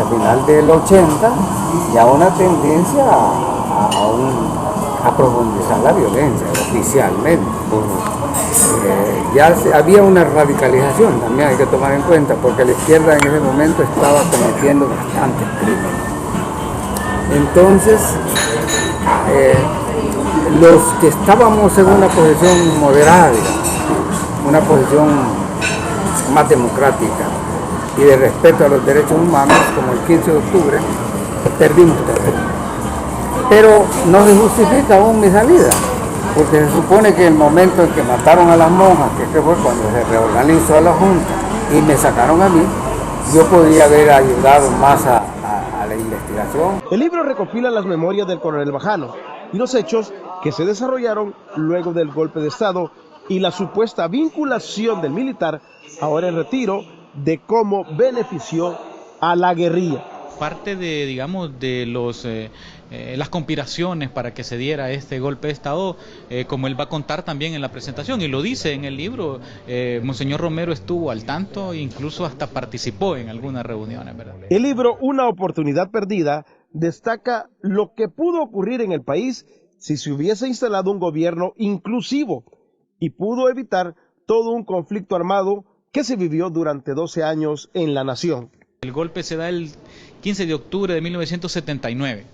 final del 80 ya una tendencia a profundizar la violencia oficialmente. Había una radicalización, también hay que tomar en cuenta, porque la izquierda en ese momento estaba cometiendo bastantes crímenes. Entonces, los que estábamos en una posición moderada, una posición más democrática y de respeto a los derechos humanos, como el 15 de octubre, perdimos terreno. Pero no se justifica aún mi salida, porque se supone que el momento en que mataron a las monjas, que fue cuando se reorganizó la Junta y me sacaron a mí, yo podría haber ayudado más a la investigación. El libro recopila las memorias del coronel Bajano y los hechos que se desarrollaron luego del golpe de Estado y la supuesta vinculación del militar, ahora en retiro, de cómo benefició a la guerrilla. Parte de, digamos, de las conspiraciones para que se diera este golpe de Estado, como él va a contar también en la presentación, y lo dice en el libro, Monseñor Romero estuvo al tanto, incluso hasta participó en algunas reuniones, ¿verdad? El libro Una oportunidad perdida destaca lo que pudo ocurrir en el país si se hubiese instalado un gobierno inclusivo y pudo evitar todo un conflicto armado que se vivió durante 12 años en la nación. El golpe se da el 15 de octubre de 1979.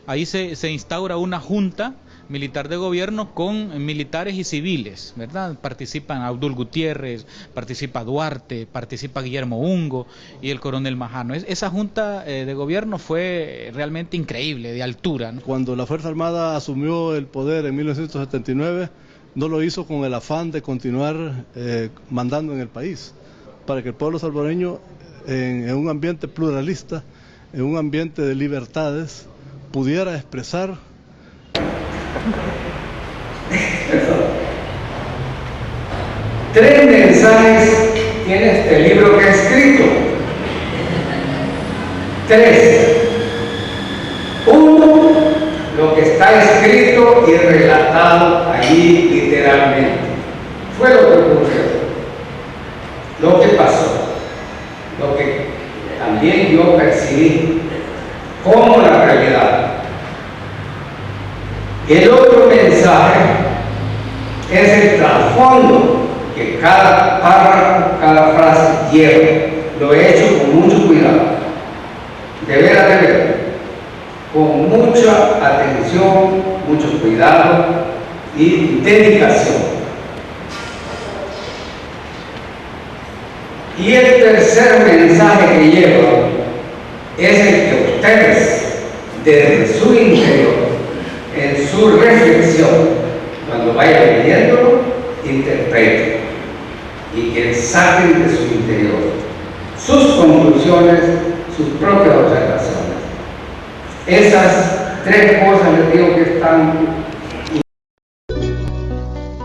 Ahí se instaura una junta militar de gobierno con militares y civiles, ¿verdad? Participan Abdul Gutiérrez, participa Duarte, participa Guillermo Ungo y el coronel Majano. Esa junta de gobierno fue realmente increíble, de altura, ¿no? Cuando la Fuerza Armada asumió el poder en 1979, no lo hizo con el afán de continuar mandando en el país, para que el pueblo salvadoreño, en un ambiente pluralista, en un ambiente de libertades, pudiera expresar. Tres mensajes tiene este libro que he escrito. Tres. Uno, lo que está escrito y relatado allí literalmente. Fue lo que ocurrió, lo que pasó, lo que también yo percibí como la realidad. El otro mensaje es el trasfondo que cada párrafo, cada frase lleva. Lo he hecho con mucho cuidado, de ver, con mucha atención, mucho cuidado y dedicación. Y el tercer mensaje que lleva es el que ustedes, desde su interior, en su reflexión, cuando vayan leyéndolo, interpreten y que saquen de su interior sus conclusiones, sus propias observaciones. Esas tres cosas les digo que están.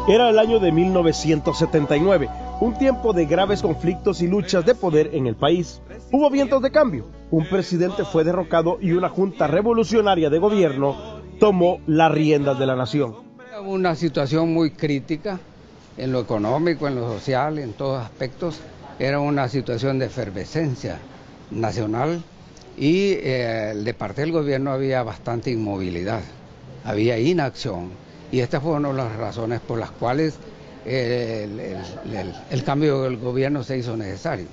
Era el año de 1979, un tiempo de graves conflictos y luchas de poder en el país. Hubo vientos de cambio, un presidente fue derrocado y una junta revolucionaria de gobierno tomó las riendas de la nación. Una situación muy crítica en lo económico, en lo social, en todos aspectos. Era una situación de efervescencia nacional y de parte del gobierno había bastante inmovilidad, había inacción. Y esta fue una de las razones por las cuales el cambio del gobierno se hizo necesario.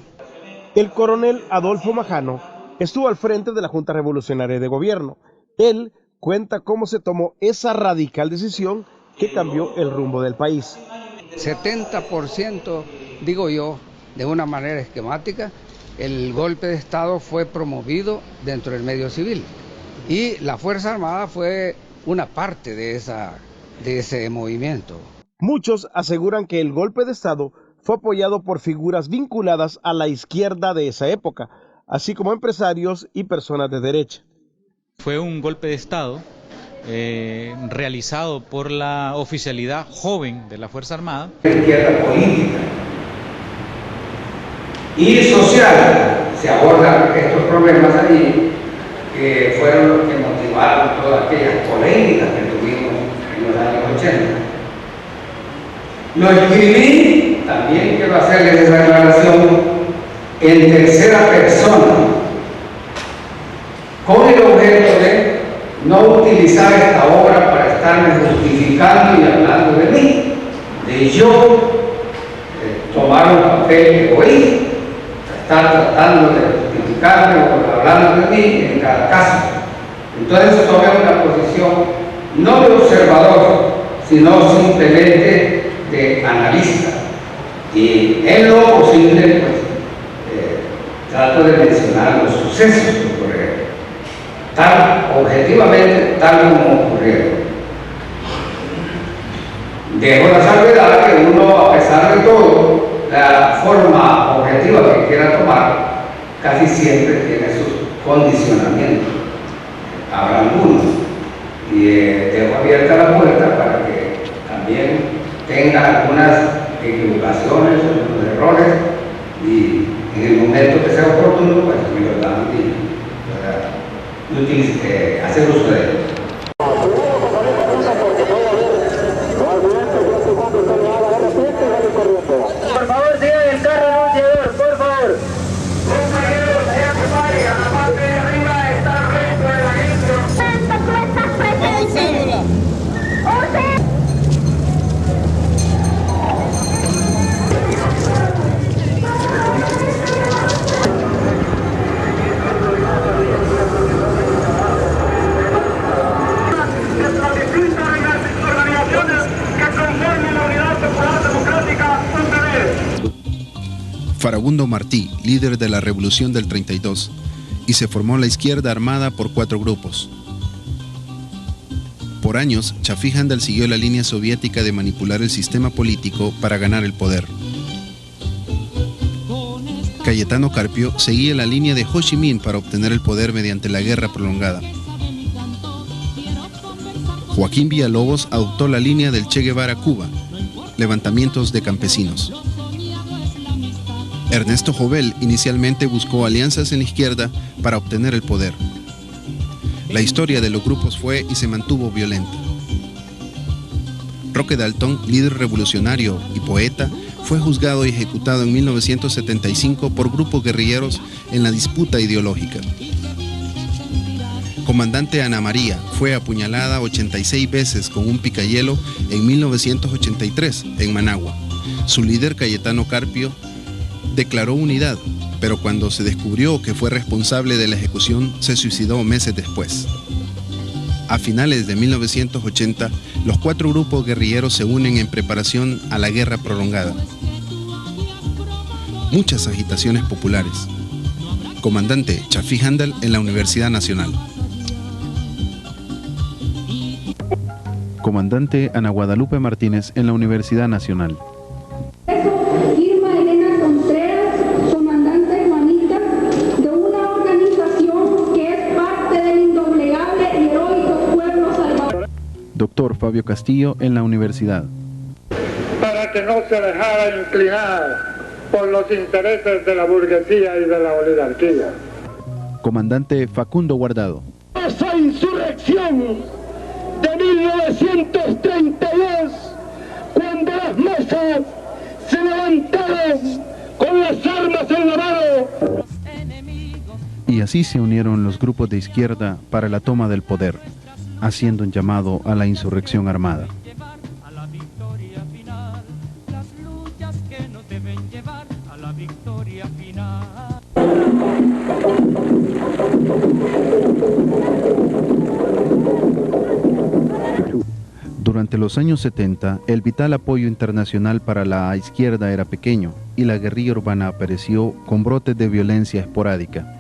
El coronel Adolfo Majano estuvo al frente de la Junta Revolucionaria de Gobierno. Él cuenta cómo se tomó esa radical decisión que cambió el rumbo del país. 70%, digo yo, de una manera esquemática, el golpe de Estado fue promovido dentro del medio civil y la Fuerza Armada fue una parte de ese movimiento. Muchos aseguran que el golpe de Estado fue apoyado por figuras vinculadas a la izquierda de esa época, así como empresarios y personas de derecha. Fue un golpe de Estado realizado por la oficialidad joven de la Fuerza Armada. Izquierda política y social se abordan estos problemas allí, que fueron los que motivaron todas aquellas polémicas que tuvimos en los años 80. Lo escribí, también quiero hacerles esa aclaración, en tercera persona, con el objeto de no utilizar esta obra para estarme justificando y hablando de mí, de yo tomar un papel egoísta, estar tratando de justificarme o hablando de mí en cada caso. Entonces tomé una posición no de observador, sino simplemente de analista. Y en lo posible, pues, trato de mencionar los sucesos que ocurrieron, objetivamente, tal como ocurrieron. Dejo la salvedad que uno, a pesar de todo, la forma objetiva que quiera tomar, casi siempre tiene sus condicionamientos. Habrá algunos. Y dejo abierta la puerta para que también tenga algunas equivocaciones, algunos errores, y en el momento que sea oportuno, pues me lo dan y hacer uso de ellos. Por favor, sigan el carro anunciador, por favor. Compañeros, sea que vaya, a la parte de arriba está el resto de la gente. ¡Vamos, cédula! Farabundo Martí, líder de la Revolución del 32, y se formó la izquierda armada por 4 grupos. Por años, Chafí Handal siguió la línea soviética de manipular el sistema político para ganar el poder. Cayetano Carpio seguía la línea de Ho Chi Minh para obtener el poder mediante la guerra prolongada. Joaquín Villalobos adoptó la línea del Che Guevara Cuba, levantamientos de campesinos. Ernesto Jovel inicialmente buscó alianzas en la izquierda para obtener el poder. La historia de los grupos fue y se mantuvo violenta. Roque Dalton, líder revolucionario y poeta, fue juzgado y ejecutado en 1975 por grupos guerrilleros en la disputa ideológica. Comandante Ana María fue apuñalada 86 veces con un picayelo en 1983 en Managua. Su líder, Cayetano Carpio, declaró unidad, pero cuando se descubrió que fue responsable de la ejecución, se suicidó meses después. A finales de 1980, los 4 grupos guerrilleros se unen en preparación a la guerra prolongada. Muchas agitaciones populares. Comandante Chafí Handal en la Universidad Nacional. Comandante Ana Guadalupe Martínez en la Universidad Nacional. Doctor Fabio Castillo en la universidad. Para que no se dejara inclinar por los intereses de la burguesía y de la oligarquía. Comandante Facundo Guardado. Esa insurrección de 1932, cuando las masas se levantaron con las armas en la mano. Y así se unieron los grupos de izquierda para la toma del poder, haciendo un llamado a la insurrección armada. Durante los años 70, el vital apoyo internacional para la izquierda era pequeño y la guerrilla urbana apareció con brotes de violencia esporádica.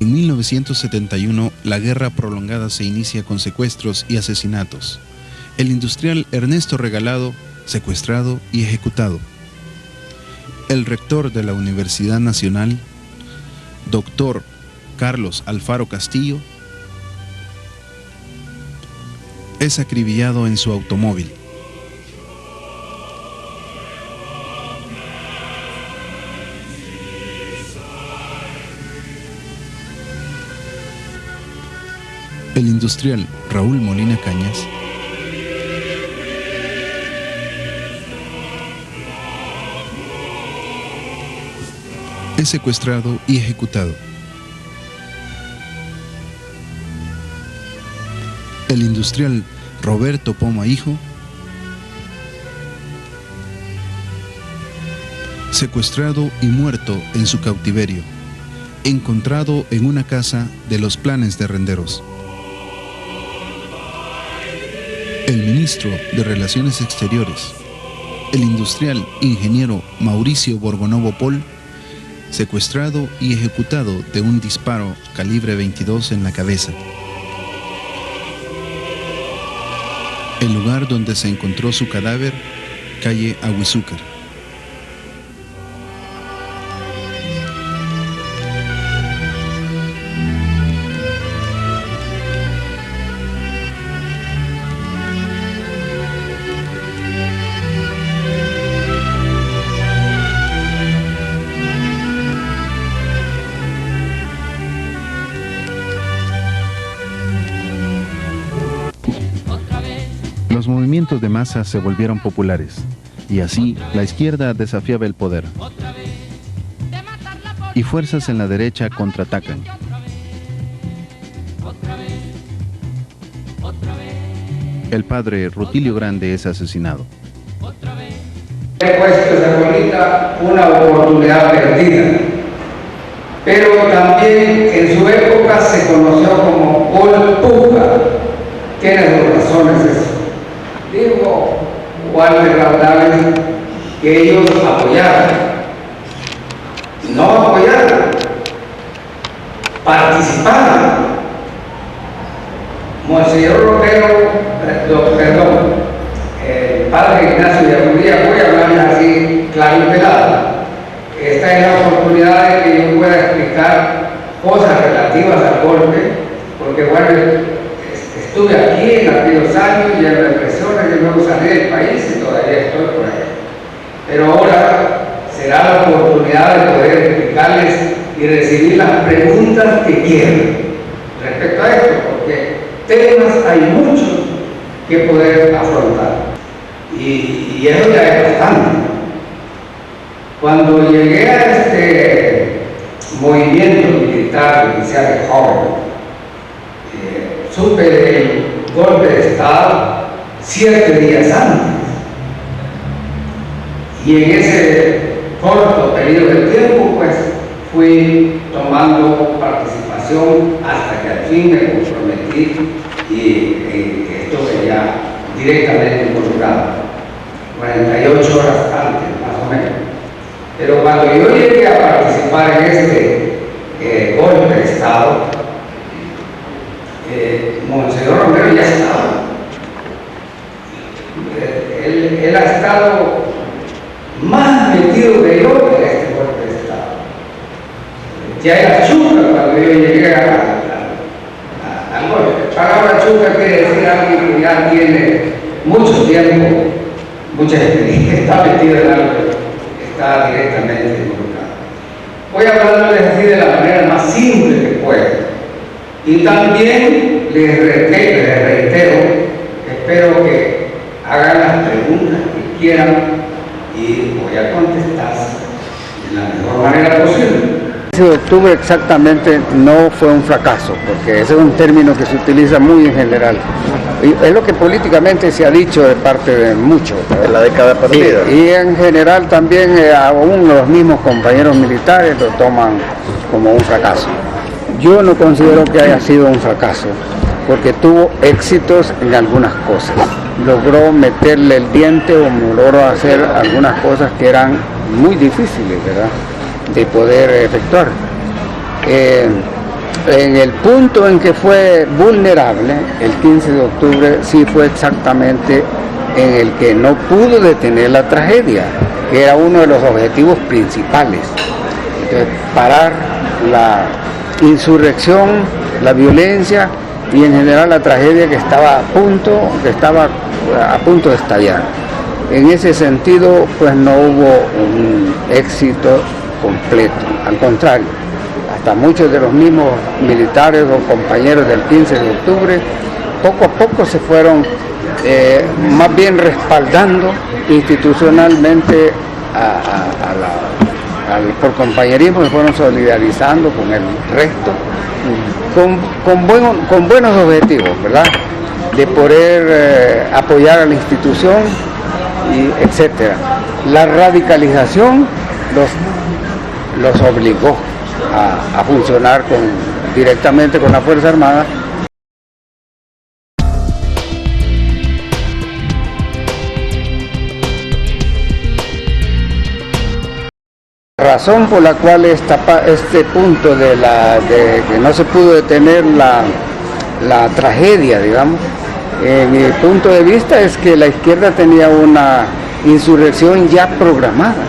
En 1971, la guerra prolongada se inicia con secuestros y asesinatos. El industrial Ernesto Regalado, secuestrado y ejecutado. El rector de la Universidad Nacional, doctor Carlos Alfaro Castillo, es acribillado en su automóvil. El industrial Raúl Molina Cañas es secuestrado y ejecutado. El industrial Roberto Poma Hijo, secuestrado y muerto en su cautiverio, encontrado en una casa de los Planes de Renderos. El ministro de Relaciones Exteriores, el industrial ingeniero Mauricio Borgonovo Pol, secuestrado y ejecutado de un disparo calibre 22 en la cabeza. El lugar donde se encontró su cadáver, calle Aguizúcar. Los movimientos de masa se volvieron populares, y así la izquierda desafiaba el poder. Y fuerzas en la derecha contraatacan. El padre Rutilio Grande es asesinado. He puesto esa bolita una oportunidad perdida, pero también en su época se conoció como Pol Puca. Tiene sus razones eso. Digo, Walter Raudales, que ellos apoyaron, no apoyaron, participaron. Monseñor Romero, el padre Ignacio de Aguría, voy a hablar así claro y pelado. Esta es la oportunidad de que yo pueda explicar cosas relativas al golpe, porque bueno, estuve aquí en aquellos años y en represiones y luego salí del país y todavía estoy por allá. Pero ahora será la oportunidad de poder explicarles y recibir las preguntas que quieran respecto a esto, porque temas hay muchos que poder afrontar. Y eso ya es bastante. Cuando llegué a este movimiento militar inicial de joven, supe del golpe de Estado 7 días antes. Y en ese corto periodo de tiempo, pues, fui tomando participación hasta que al fin me comprometí y estuve ya directamente involucrado. 48 horas antes, más o menos. Pero cuando yo llegué a participar en este golpe de Estado, Monseñor Romero ya estaba. Él ha estado más metido que yo en este golpe de Estado. Ya era chuca cuando yo llegué al golpe. Palabra chuca quiere decir alguien que ya tiene mucho tiempo, mucha experiencia, está metido en algo, está directamente involucrado. Voy a hablarles así de la manera más simple que pueda. Y también les reitero, espero que hagan las preguntas que quieran y voy a contestar de la mejor manera posible. El 15 de octubre exactamente no fue un fracaso, porque ese es un término que se utiliza muy en general. Y es lo que políticamente se ha dicho de parte de muchos. En la década perdida. Y en general también aún los mismos compañeros militares lo toman como un fracaso. Yo no considero que haya sido un fracaso, porque tuvo éxitos en algunas cosas. Logró meterle el diente o logró hacer algunas cosas que eran muy difíciles, ¿verdad?, de poder efectuar. En el punto en que fue vulnerable, el 15 de octubre, sí fue exactamente en el que no pudo detener la tragedia, que era uno de los objetivos principales. Entonces, parar la insurrección, la violencia y en general la tragedia que estaba a punto de estallar. En ese sentido, pues no hubo un éxito completo, al contrario, hasta muchos de los mismos militares o compañeros del 15 de octubre poco a poco se fueron más bien respaldando institucionalmente por compañerismo se fueron solidarizando con el resto, con buenos objetivos, ¿verdad? De poder apoyar a la institución, y etcétera. La radicalización los obligó a funcionar directamente con la Fuerza Armada. La razón por la cual este punto de que no se pudo detener la tragedia, digamos, mi punto de vista es que la izquierda tenía una insurrección ya programada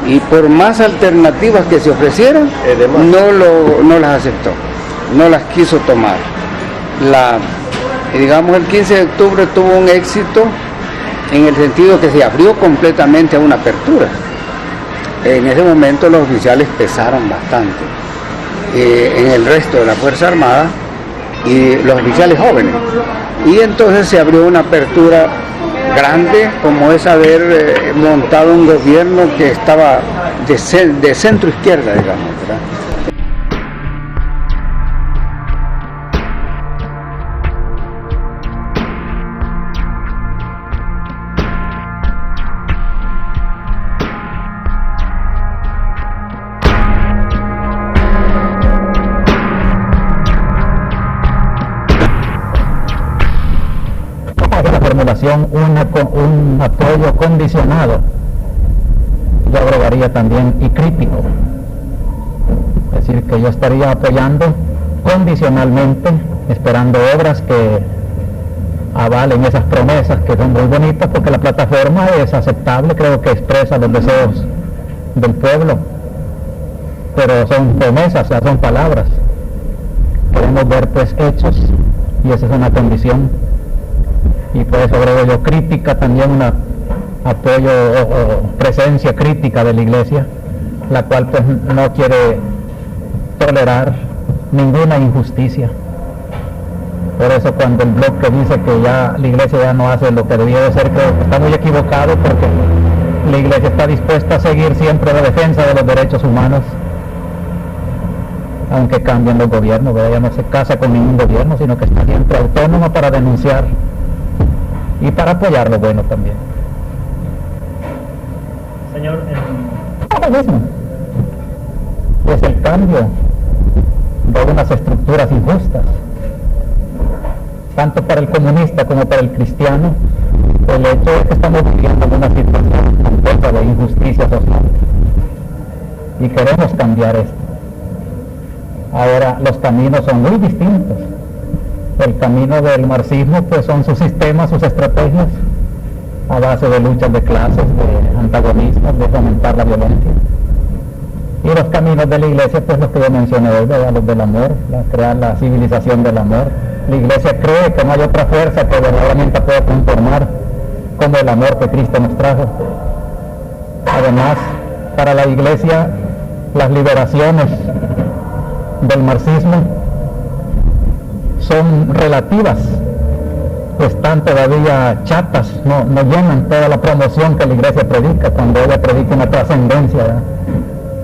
y por más alternativas que se ofrecieran, no las aceptó, no las quiso tomar. Digamos, el 15 de octubre tuvo un éxito en el sentido que se abrió completamente a una apertura. En ese momento los oficiales pesaron bastante en el resto de la Fuerza Armada y los oficiales jóvenes. Y entonces se abrió una apertura grande, como es haber montado un gobierno que estaba de centro izquierda, digamos, ¿verdad? Un apoyo condicionado, yo agregaría también, y crítico. Es decir, que yo estaría apoyando condicionalmente, esperando obras que avalen esas promesas que son muy bonitas, porque la plataforma es aceptable, creo que expresa los deseos del pueblo, pero son promesas, o sea, son palabras. Queremos ver pues hechos, y esa es una condición. Y por eso agrego yo crítica, también un apoyo o presencia crítica de la Iglesia, la cual pues no quiere tolerar ninguna injusticia. Por eso cuando el bloque dice que ya la Iglesia ya no hace lo que debía de ser, creo que está muy equivocado, porque la Iglesia está dispuesta a seguir siempre la defensa de los derechos humanos, aunque cambien los gobiernos, ¿verdad? Ya no se casa con ningún gobierno, sino que está siempre autónoma para denunciar y para apoyar lo bueno también. Señor, Lo mismo. Es el cambio de unas estructuras injustas, tanto para el comunista como para el cristiano. El hecho es que estamos viviendo en una situación completa de injusticia social y queremos cambiar esto. Ahora, los caminos son muy distintos. El camino del marxismo pues son sus sistemas, sus estrategias a base de luchas de clases, de antagonismos, de fomentar la violencia. Y los caminos de la Iglesia pues los que yo mencioné hoy, los del amor, crear la civilización del amor. La Iglesia cree que no hay otra fuerza que verdaderamente pueda conformar como el amor que Cristo nos trajo. Además, para la Iglesia las liberaciones del marxismo son relativas, están todavía chatas, no llenan toda la promoción que la Iglesia predica, cuando ella predica una trascendencia, ¿verdad?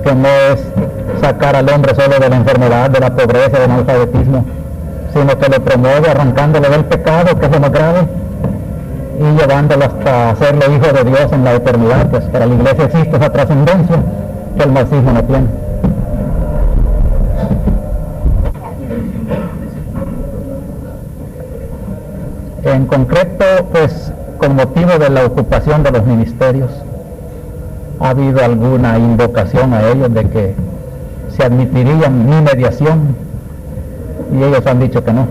Que no es sacar al hombre solo de la enfermedad, de la pobreza, del analfabetismo, sino que lo promueve arrancándolo del pecado, que es lo más grave, y llevándolo hasta hacerlo hijo de Dios en la eternidad. Pues para la Iglesia existe esa trascendencia que el marxismo no tiene. En concreto, pues, con motivo de la ocupación de los ministerios, ha habido alguna invocación a ellos de que se admitiría mi mediación, y ellos han dicho que no,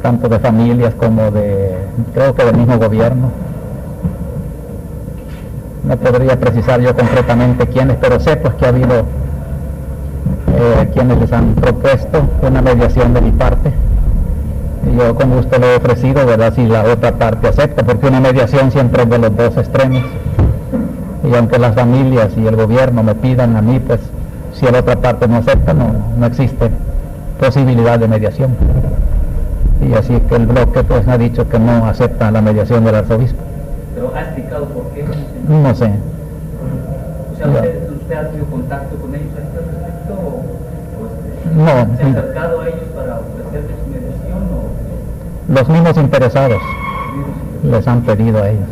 tanto de familias como creo que del mismo gobierno. No podría precisar yo concretamente quiénes, pero sé pues que ha habido quienes les han propuesto una mediación de mi parte. Yo con gusto lo he ofrecido, ¿verdad?, si la otra parte acepta, porque una mediación siempre es de los dos extremos. Y aunque las familias y el gobierno me pidan a mí, pues si la otra parte no acepta, no existe posibilidad de mediación. Y así que el bloque pues ha dicho que no acepta la mediación del arzobispo. ¿Pero ha explicado por qué? No sé. O sea, ¿usted ha tenido contacto con ellos a este respecto? No. ¿Se ha acercado a ellos para ofrecerles mediación? Los mismos interesados les han pedido a ellos.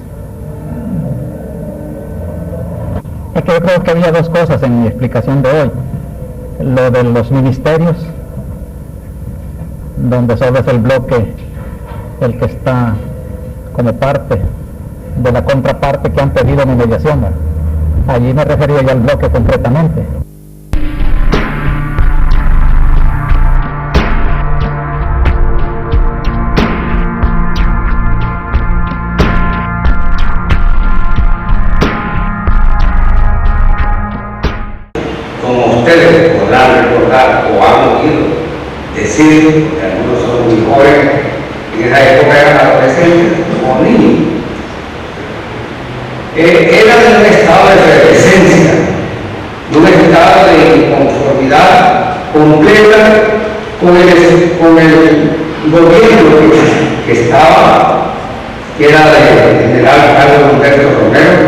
Es que yo creo que había dos cosas en mi explicación de hoy. Lo de los ministerios, donde solo es el bloque el que está como parte de la contraparte que han pedido mi mediación, ¿no? Allí me refería ya al bloque concretamente. Como ustedes podrán recordar o han oído decir, que algunos son muy jóvenes, en esa época eran adolescentes o niños, era de un estado de efervescencia, de un estado de inconformidad completa con el gobierno que estaba, que era del general Carlos Humberto Romero.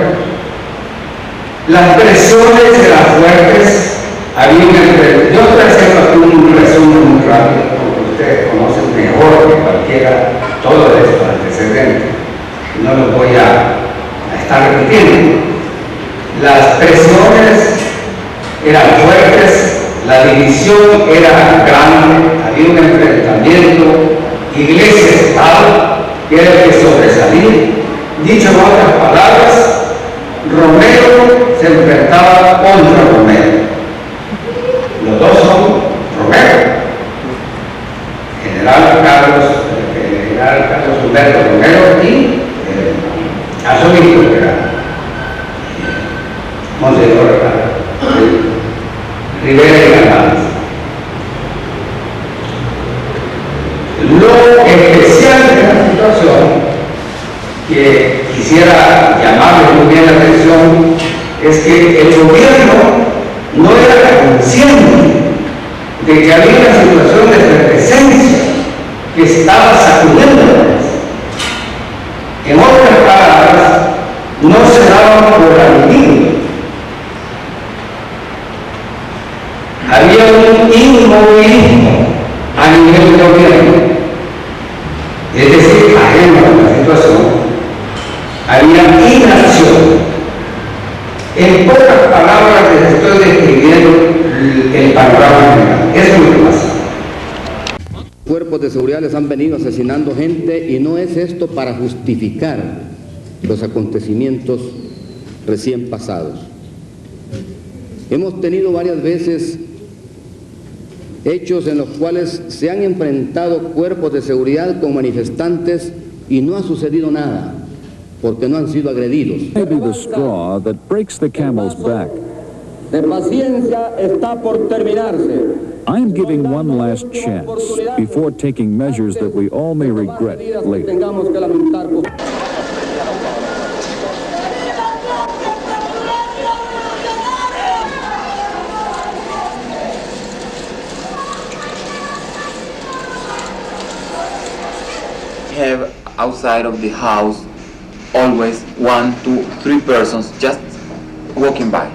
Las presiones eran fuertes, había yo estoy haciendo aquí un resumen muy rápido, porque ustedes conocen mejor que cualquiera todo esto antecedente, no lo voy a estar repitiendo. Las presiones eran fuertes, la división era grande, había un enfrentamiento iglesia-estado que era el que sobresalía. Dicho en otras palabras, Romero se enfrentaba contra Romero. Los dos son Romero. General Carlos Humberto Romero y arzobispo que era Monseñor Rivera y Hernández. Lo especial de la situación que quisiera llamarle muy bien la atención es que el gobierno no era consciente de que había una situación de efervescencia que estaba sacudiendo la mesa. En otras palabras, no se daban por aludido. Había un inmovilismo a nivel del gobierno, es decir, ajeno a la situación. Había inacción. En pocas palabras les estoy describiendo el panorama general. Eso es lo que pasa. Cuerpos de seguridad les han venido asesinando gente y no es esto para justificar los acontecimientos recién pasados. Hemos tenido varias veces hechos en los cuales se han enfrentado cuerpos de seguridad con manifestantes y no ha sucedido nada, porque no han sido agredidos. Maybe the straw that breaks the camel's back. De paciencia está por terminarse. I'm giving one last chance before taking measures that we all may regret later. Tengamos que lamentar. Have outside of the house always 1, 2, 3 persons just walking by.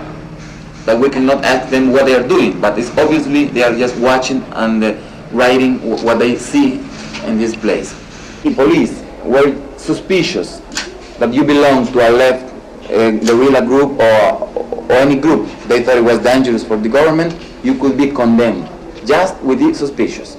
But we cannot ask them what they are doing, but it's obviously they are just watching and writing what they see in this place. The police were suspicious that you belong to a left guerrilla group or any group. They thought it was dangerous for the government. You could be condemned just with the suspicious.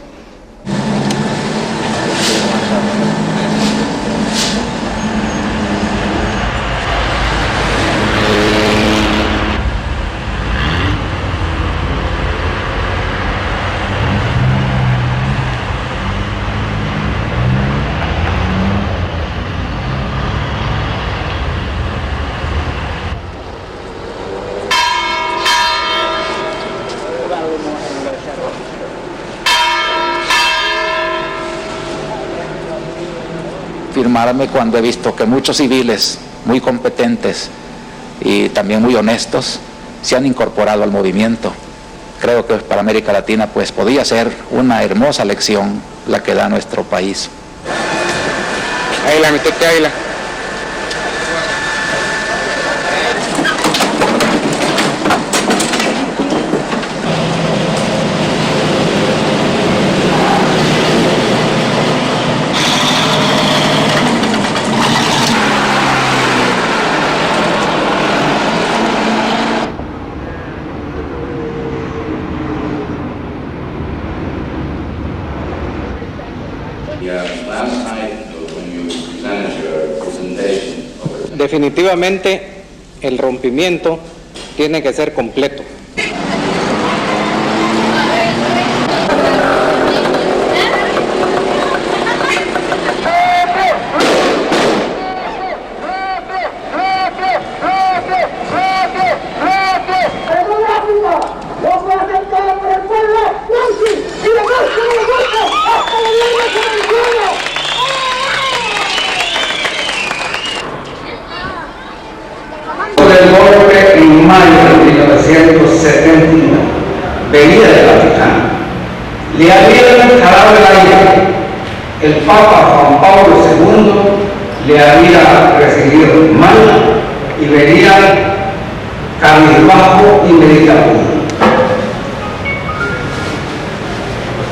Firmarme cuando he visto que muchos civiles muy competentes y también muy honestos se han incorporado al movimiento. Creo que para América Latina pues podía ser una hermosa lección la que da nuestro país. Águila, metete Águila. Definitivamente el rompimiento tiene que ser completo. Del golpe en mayo de 1970, venía del Vaticano, le habían jalado el aire. El Papa Juan Pablo II le había recibido mal y venía cabizbajo y meditabundo.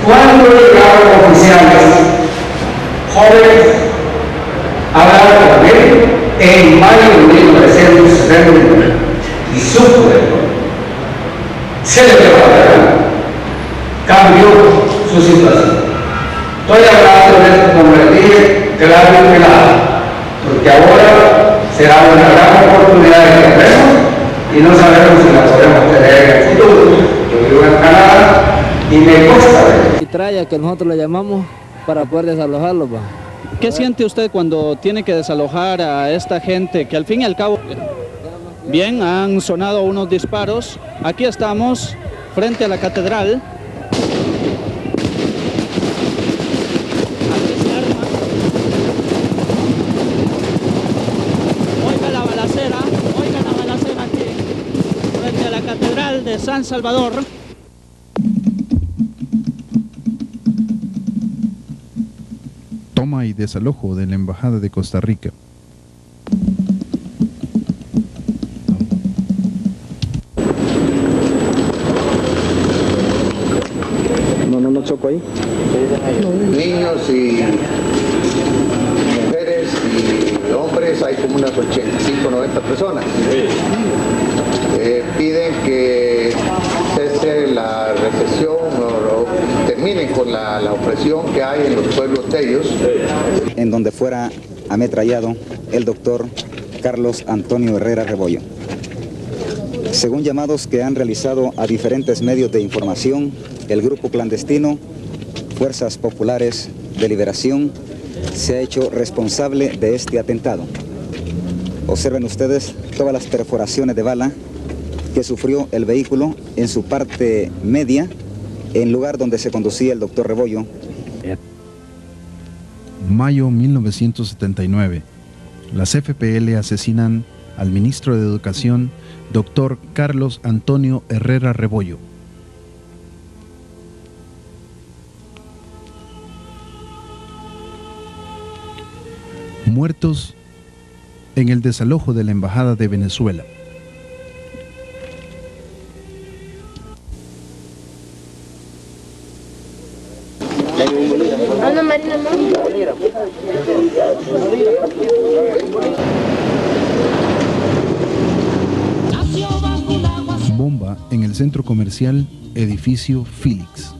Cuando llegaron oficiales jóvenes a hablar con él en mayo de 1970 y supo de todo, se le levantaron, cambió su situación. Estoy hablando de esto, como les dije, claro y pelado, porque ahora será una gran oportunidad que tendremos y no sabemos si la podemos tener en el futuro. Yo vivo en Canadá y me cuesta ver. Y traya que nosotros le llamamos para poder desalojarlo, ¿va? ¿Qué siente usted cuando tiene que desalojar a esta gente que al fin y al cabo, bien, han sonado unos disparos? Aquí estamos frente a la catedral. Aquí se arma. Oiga la balacera aquí, frente a la catedral de San Salvador. Toma y desalojo de la Embajada de Costa Rica. No choco ahí. Niños y mujeres y hombres, hay como unas 85, 90 personas. Piden que cese la recesión o terminen con la opresión que hay en los pueblos de ellos. En donde fuera ametrallado el doctor Carlos Antonio Herrera Rebollo. Según llamados que han realizado a diferentes medios de información, el grupo clandestino Fuerzas Populares de Liberación se ha hecho responsable de este atentado. Observen ustedes todas las perforaciones de bala que sufrió el vehículo en su parte media, en el lugar donde se conducía el doctor Rebollo. Mayo 1979. Las FPL asesinan al ministro de Educación, doctor Carlos Antonio Herrera Rebollo. Muertos en el desalojo de la Embajada de Venezuela. Bomba en el centro comercial Edificio Félix.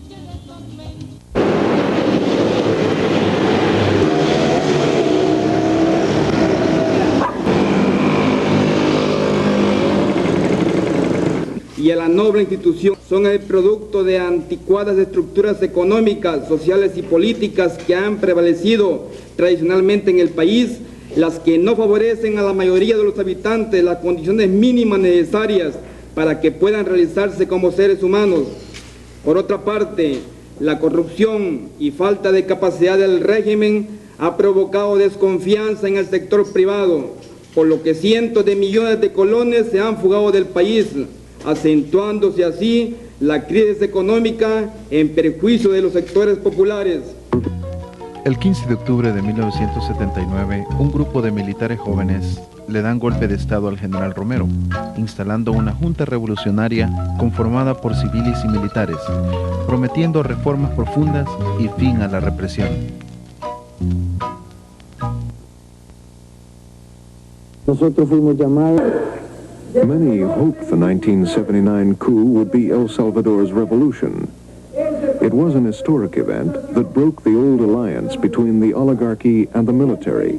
Y a la noble institución son el producto de anticuadas estructuras económicas, sociales y políticas que han prevalecido tradicionalmente en el país, las que no favorecen a la mayoría de los habitantes las condiciones mínimas necesarias para que puedan realizarse como seres humanos. Por otra parte, la corrupción y falta de capacidad del régimen ha provocado desconfianza en el sector privado, por lo que cientos de millones de colones se han fugado del país, acentuándose así la crisis económica en perjuicio de los sectores populares. El 15 de octubre de 1979, un grupo de militares jóvenes le dan golpe de estado al general Romero, instalando una junta revolucionaria conformada por civiles y militares, prometiendo reformas profundas y fin a la represión. Nosotros fuimos llamados. Many hoped the 1979 coup would be El Salvador's revolution. It was an historic event that broke the old alliance between the oligarchy and the military.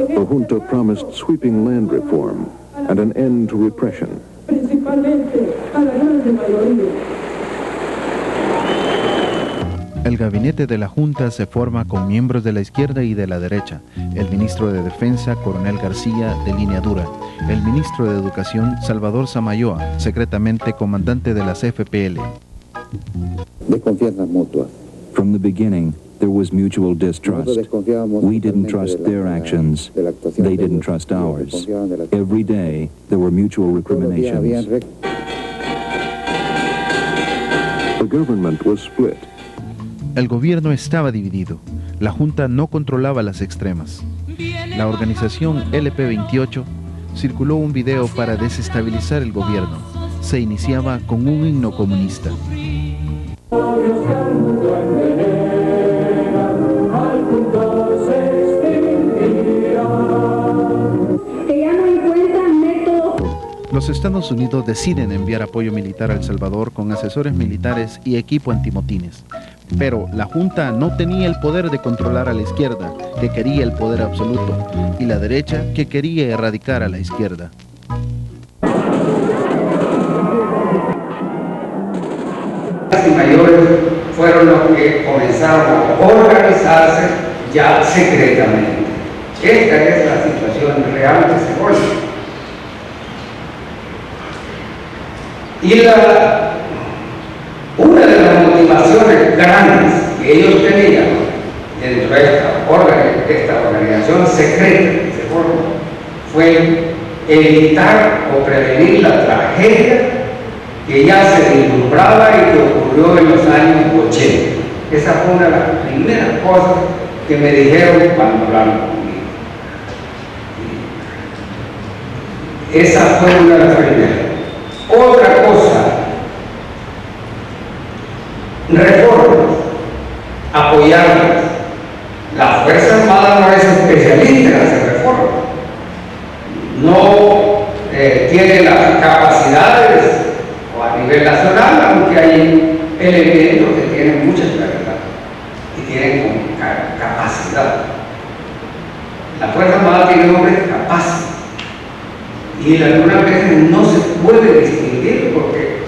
The junta promised sweeping land reform and an end to repression. El gabinete de la Junta se forma con miembros de la izquierda y de la derecha. El ministro de Defensa, Coronel García, de línea dura. El ministro de Educación, Salvador Samayoa, secretamente comandante de las FPL. De confianza mutua. From the beginning, there was mutual distrust. We didn't trust their actions. They didn't trust ours. Every day, there were mutual recriminations. The government was split. El gobierno estaba dividido. La Junta no controlaba las extremas. La organización LP28 circuló un video para desestabilizar el gobierno. Se iniciaba con un himno comunista. Los Estados Unidos deciden enviar apoyo militar a El Salvador con asesores militares y equipo antimotines. Pero la Junta no tenía el poder de controlar a la izquierda, que quería el poder absoluto, y la derecha, que quería erradicar a la izquierda. Y mayores fueron los que comenzaron a organizarse ya secretamente. Esta es la situación real que se conoce. Y una de las motivaciones grandes que ellos tenían dentro de esta organización secreta que se formó fue evitar o prevenir la tragedia que ya se vislumbraba y que ocurrió en los años 80. Esa fue una de las primeras cosas que me dijeron cuando hablaron conmigo. Esa fue una de las primeras. Otra cosa, reformas, apoyarlas. La Fuerza Armada no es especialista en hacer reformas. No tiene las capacidades a nivel nacional, aunque hay elementos que tienen mucha claridad y tienen capacidad. La Fuerza Armada tiene hombres capaces y algunas veces no se puede distinguir porque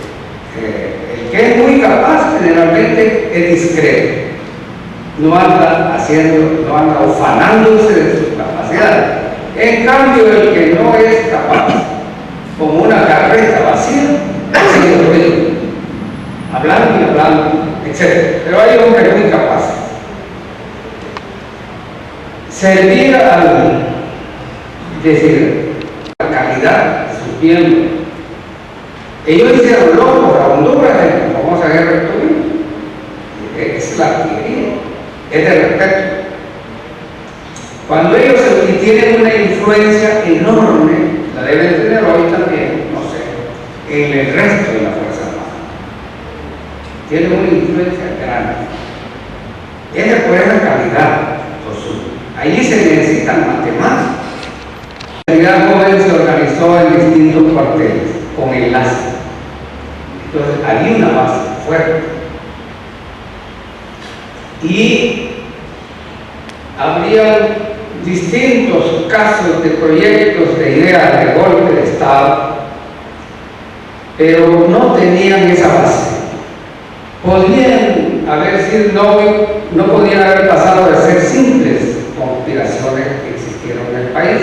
el que es muy capaz generalmente es discreto, no anda ufanándose de sus capacidades. En cambio, el que no es capaz, como una carreta vacía, haciendo ruido, hablando y hablando, etc. Pero hay hombres muy capaces. Servir al decir la calidad de sus miembros. Ellos hicieron locos a Honduras en la famosa guerra de Tubino. Es la artillería, es de respeto. Cuando ellos tienen una influencia enorme, la deben tener hoy también, no sé, en el resto de la Fuerza Armada. Tienen una influencia grande. Es por esa calidad. Allí se necesitan matemáticas. La Unidad Joven se organizó en distintos cuarteles, con enlace. Entonces, había una base fuerte. Y habría distintos casos de proyectos de ideas de golpe de Estado, pero no tenían esa base. Podían haber sido, no podían haber pasado de ser simples conspiraciones que existieron en el país,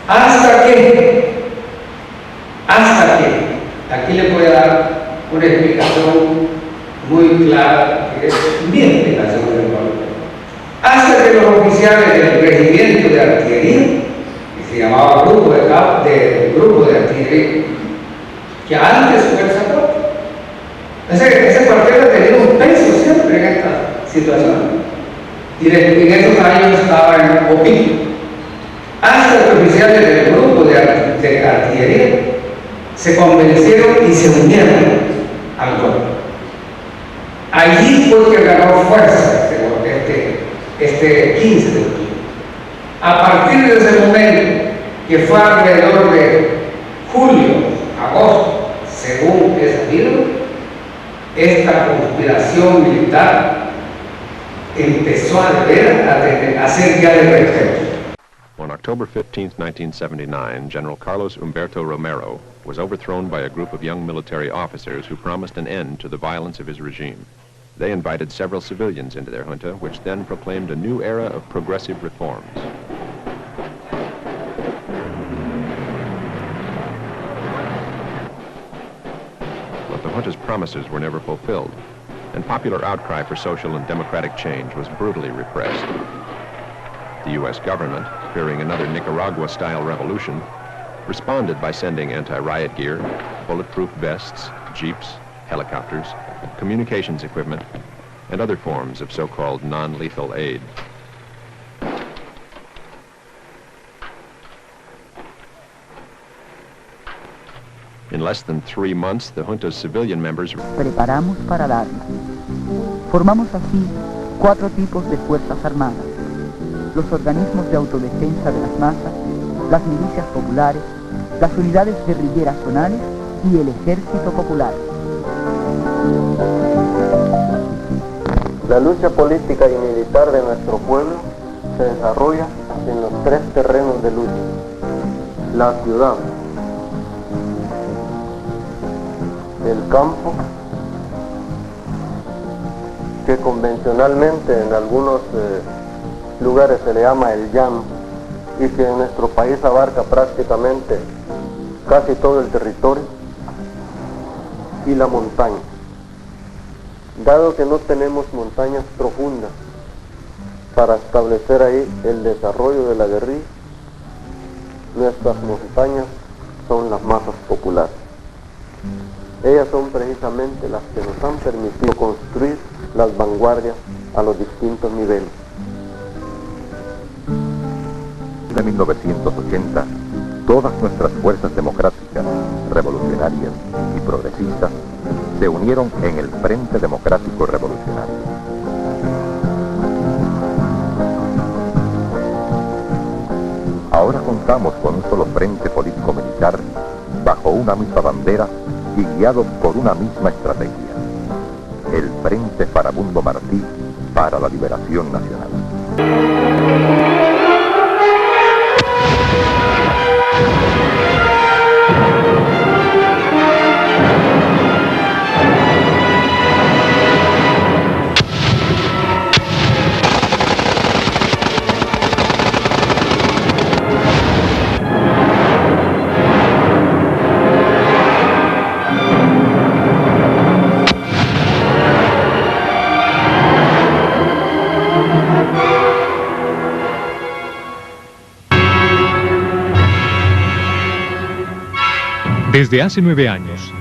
hasta que, aquí le voy a dar una explicación muy clara, que es mi explicación del golpe. Hasta que los oficiales del regimiento de artillería, que se llamaba grupo de artillería, que antes fue el Salvador, ese cuartel ha tenido un peso siempre en esta situación. Y en esos años estaba en Opilio. Hasta los oficiales del grupo de artillería se convencieron y se unieron al golpe. Allí fue que ganó fuerza este 15 de octubre. A partir de ese momento, que fue alrededor de julio, agosto, según es sabido, esta conspiración militar empezó a ser ya de respeto. On October 15, 1979, General Carlos Humberto Romero was overthrown by a group of young military officers who promised an end to the violence of his regime. They invited several civilians into their junta, which then proclaimed a new era of progressive reforms. But the junta's promises were never fulfilled, and popular outcry for social and democratic change was brutally repressed. The U.S. government, fearing another Nicaragua-style revolution, responded by sending anti-riot gear, bulletproof vests, jeeps, helicopters, communications equipment, and other forms of so-called non-lethal aid. In less than 3 months, the junta's civilian members... Preparamos para darla. Formamos así 4 tipos de fuerzas armadas: los organismos de autodefensa de las masas, las milicias populares, las unidades guerrilleras zonales y el ejército popular. La lucha política y militar de nuestro pueblo se desarrolla en los 3 terrenos de lucha: la ciudad, el campo, que convencionalmente en algunos lugares se le llama el llano, y que en nuestro país abarca prácticamente casi todo el territorio, y la montaña. Dado que no tenemos montañas profundas para establecer ahí el desarrollo de la guerrilla, nuestras montañas son las masas populares. Ellas son precisamente las que nos han permitido construir las vanguardias a los distintos niveles. De 1980, todas nuestras fuerzas democráticas, revolucionarias y progresistas se unieron en el Frente Democrático Revolucionario. Ahora contamos con un solo frente político-militar, bajo una misma bandera y guiados por una misma estrategia: el Frente Farabundo Martí para la Liberación Nacional. Desde hace 9 años,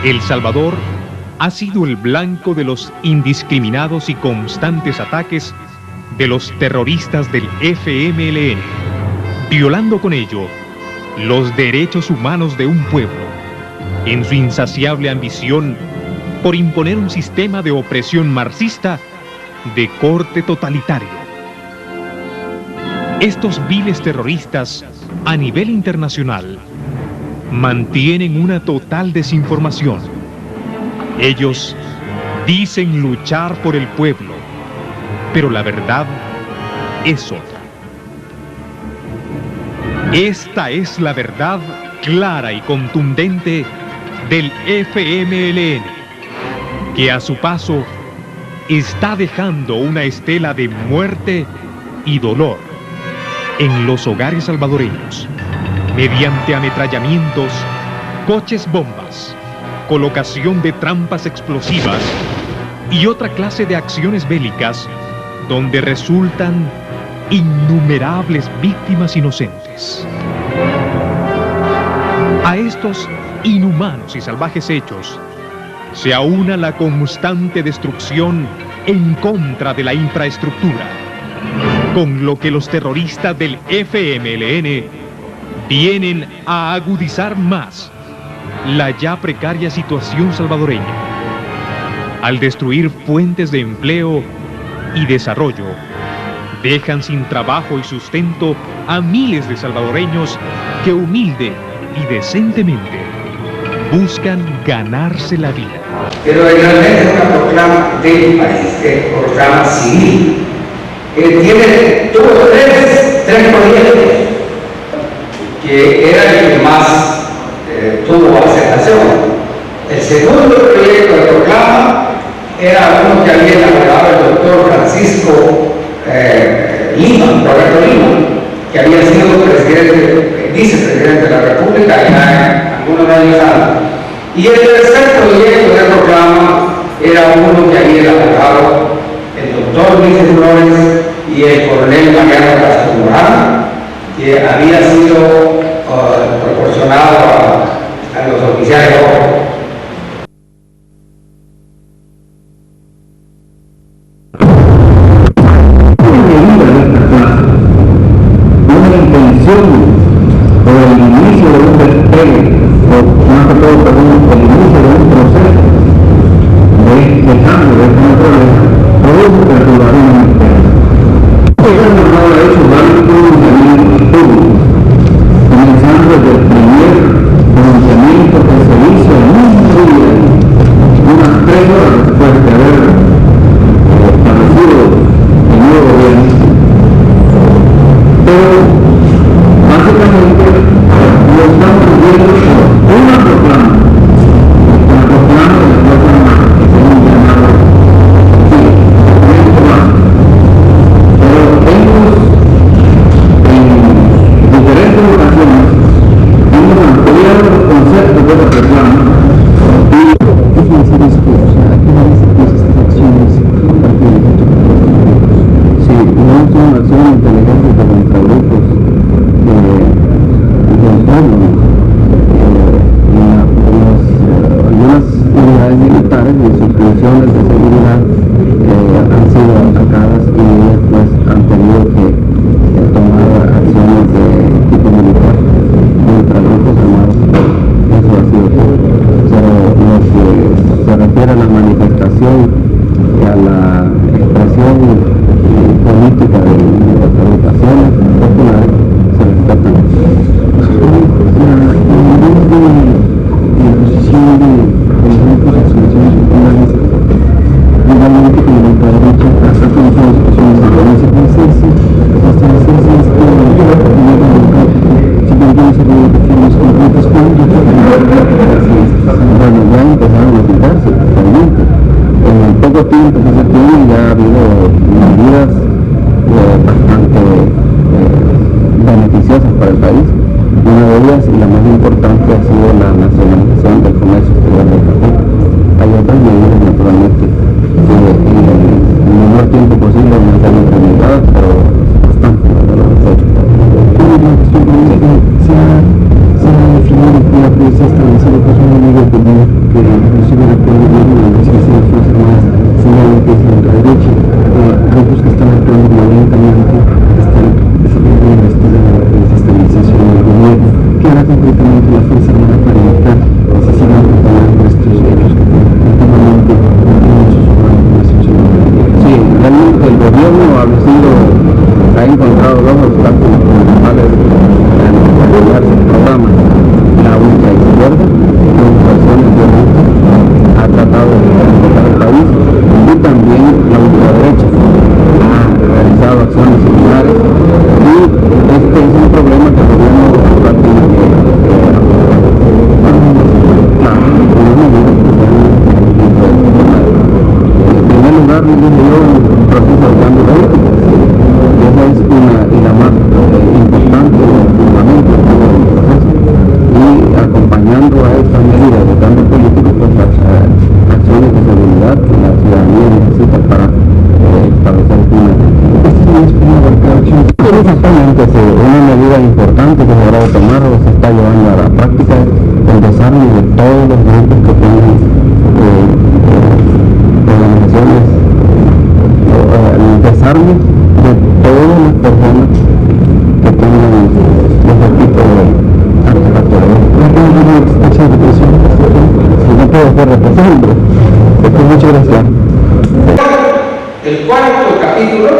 El Salvador ha sido el blanco de los indiscriminados y constantes ataques de los terroristas del FMLN, violando con ello los derechos humanos de un pueblo, en su insaciable ambición por imponer un sistema de opresión marxista de corte totalitario. Estos viles terroristas, a nivel internacional, mantienen una total desinformación. Ellos dicen luchar por el pueblo, pero la verdad es otra. Esta es la verdad clara y contundente del FMLN, que a su paso está dejando una estela de muerte y dolor en los hogares salvadoreños, mediante ametrallamientos, coches bombas, colocación de trampas explosivas y otra clase de acciones bélicas donde resultan innumerables víctimas inocentes. A estos inhumanos y salvajes hechos se aúna la constante destrucción en contra de la infraestructura, con lo que los terroristas del FMLN vienen a agudizar más la ya precaria situación salvadoreña, al destruir fuentes de empleo y desarrollo. Dejan sin trabajo y sustento a miles de salvadoreños que humilde y decentemente buscan ganarse la vida. Pero realmente es una proclama del país, es proclama civil. Tiene todos 3 3 proyectos, que era el que más tuvo aceptación. El segundo proyecto de proclama era uno que había elaborado el doctor Francisco Roberto Lima, que había sido vicepresidente de la República ya algunos años antes. Y el tercer proyecto de proclama era uno que había elaborado el doctor Luis Flores y el coronel Mariano Castro Morán, que había sido proporcionado a los oficiales jóvenes. O el inicio de un despegue, o más que todo, perdón, el inicio de un proceso de cambio de esta naturaleza, produce perturbación interna. El gobierno ahora ha hecho varios pronunciamientos públicos, comenzando desde el primer pronunciamiento que se hizo en un día, unas 3 horas después de haber establecido el nuevo gobierno. Pero básicamente lo estamos viendo una proclama, la proclama de la Fuerza Armada, que se ha llamado pero en diferentes ocasiones hemos ampliado los conceptos de la proclama y sí, no son acciones inteligentes de contragrupos algunas unidades militares y sus funciones de seguridad han sido atacadas y ellas pues han tenido que tomar acciones de tipo militar contra grupos armados. Eso ha sido todo. Pero lo que se refiere a la manifestación y a la expresión política de las agrupaciones populares se respetan. La posición de los grupos de asociaciones populares, igualmente como la ultraderecha, hasta con las discusiones de violencia consenso, hasta la esencia es que la comunidad democrática, si tendríamos a reivindicaciones concretas con ellos, bueno, ya empezaron a quitarse totalmente. En poco tiempo que se tiene ya ha habido medidas bastante beneficiosas para el país. Una de ellas, y la más importante, ha sido la nacionalización del comercio exterior del café. Hay otras medidas, naturalmente, que en el menor tiempo posible no están implementadas, pero bastante, la verdad, se ha hecho. Se ha definido que la presa ha establecido que es un enemigo común, que inclusive el actual gobierno de las Fuerzas Armadas señala que es la ultraderecha, grupos que están actuando violentamente, están desarrollando investidas de la desestabilización del gobierno. ¿Qué hará concretamente la Fuerza Armada para evitar que se sigan propagando estos hechos que continuamente muchos ciudadanos de nuestra ciudad? Sí, realmente el gobierno ha encontrado 2 obstáculos principales en desarrollar su programa. La ultraizquierda, con personas violentas, ha tratado de desarrollar el país, y también la ultraderecha ha realizado acciones similares, y este es un problema que el gobierno tiene que en primer lugar, inició un proceso de cambio de ética, y esa es la más importante fundamento del proceso, y acompañando a estas medidas de cambio político, pues las acciones de seguridad que la ciudadanía necesita para establecer una exactamente, una medida importante que se habrá de tomar o se está llevando a la práctica el desarme de todos los grupos que tengan organizaciones, el desarme de todas las personas que tengan ese tipo de artefactos. No puedo hacer represión, muchas gracias. El cuarto capítulo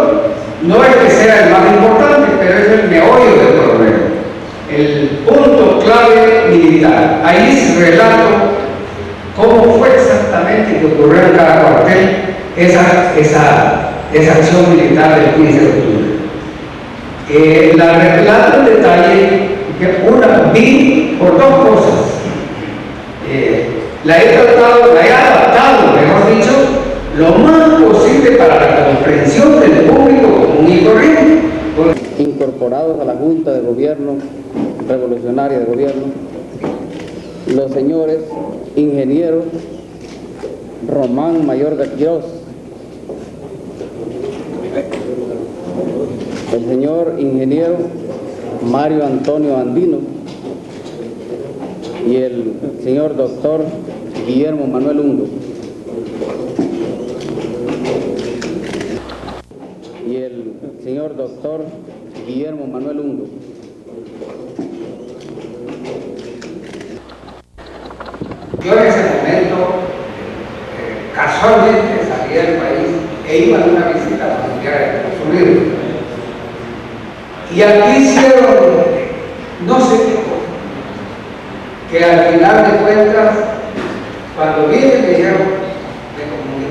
no es que sea el más importante, pero es el meollo del problema. El punto clave militar. Ahí se relata cómo fue exactamente que ocurrió en cada cuartel esa acción militar del 15 de octubre. La relato en detalle, que vi por dos cosas. La he adaptado, mejor dicho, lo más posible para la comprensión del público común y corriente. Incorporados a la Junta de Gobierno, Revolucionaria de Gobierno, los señores ingenieros Román Mayorga Quiroz, el señor ingeniero Mario Antonio Andino y el señor doctor Guillermo Manuel Hundo. Y el señor doctor Guillermo Manuel Hundo. Yo en ese momento, casualmente salí del país e iba a una visita familiar a Estados Unidos. Y aquí hicieron, no sé qué cosa, que al final de cuentas, cuando vine me dijeron,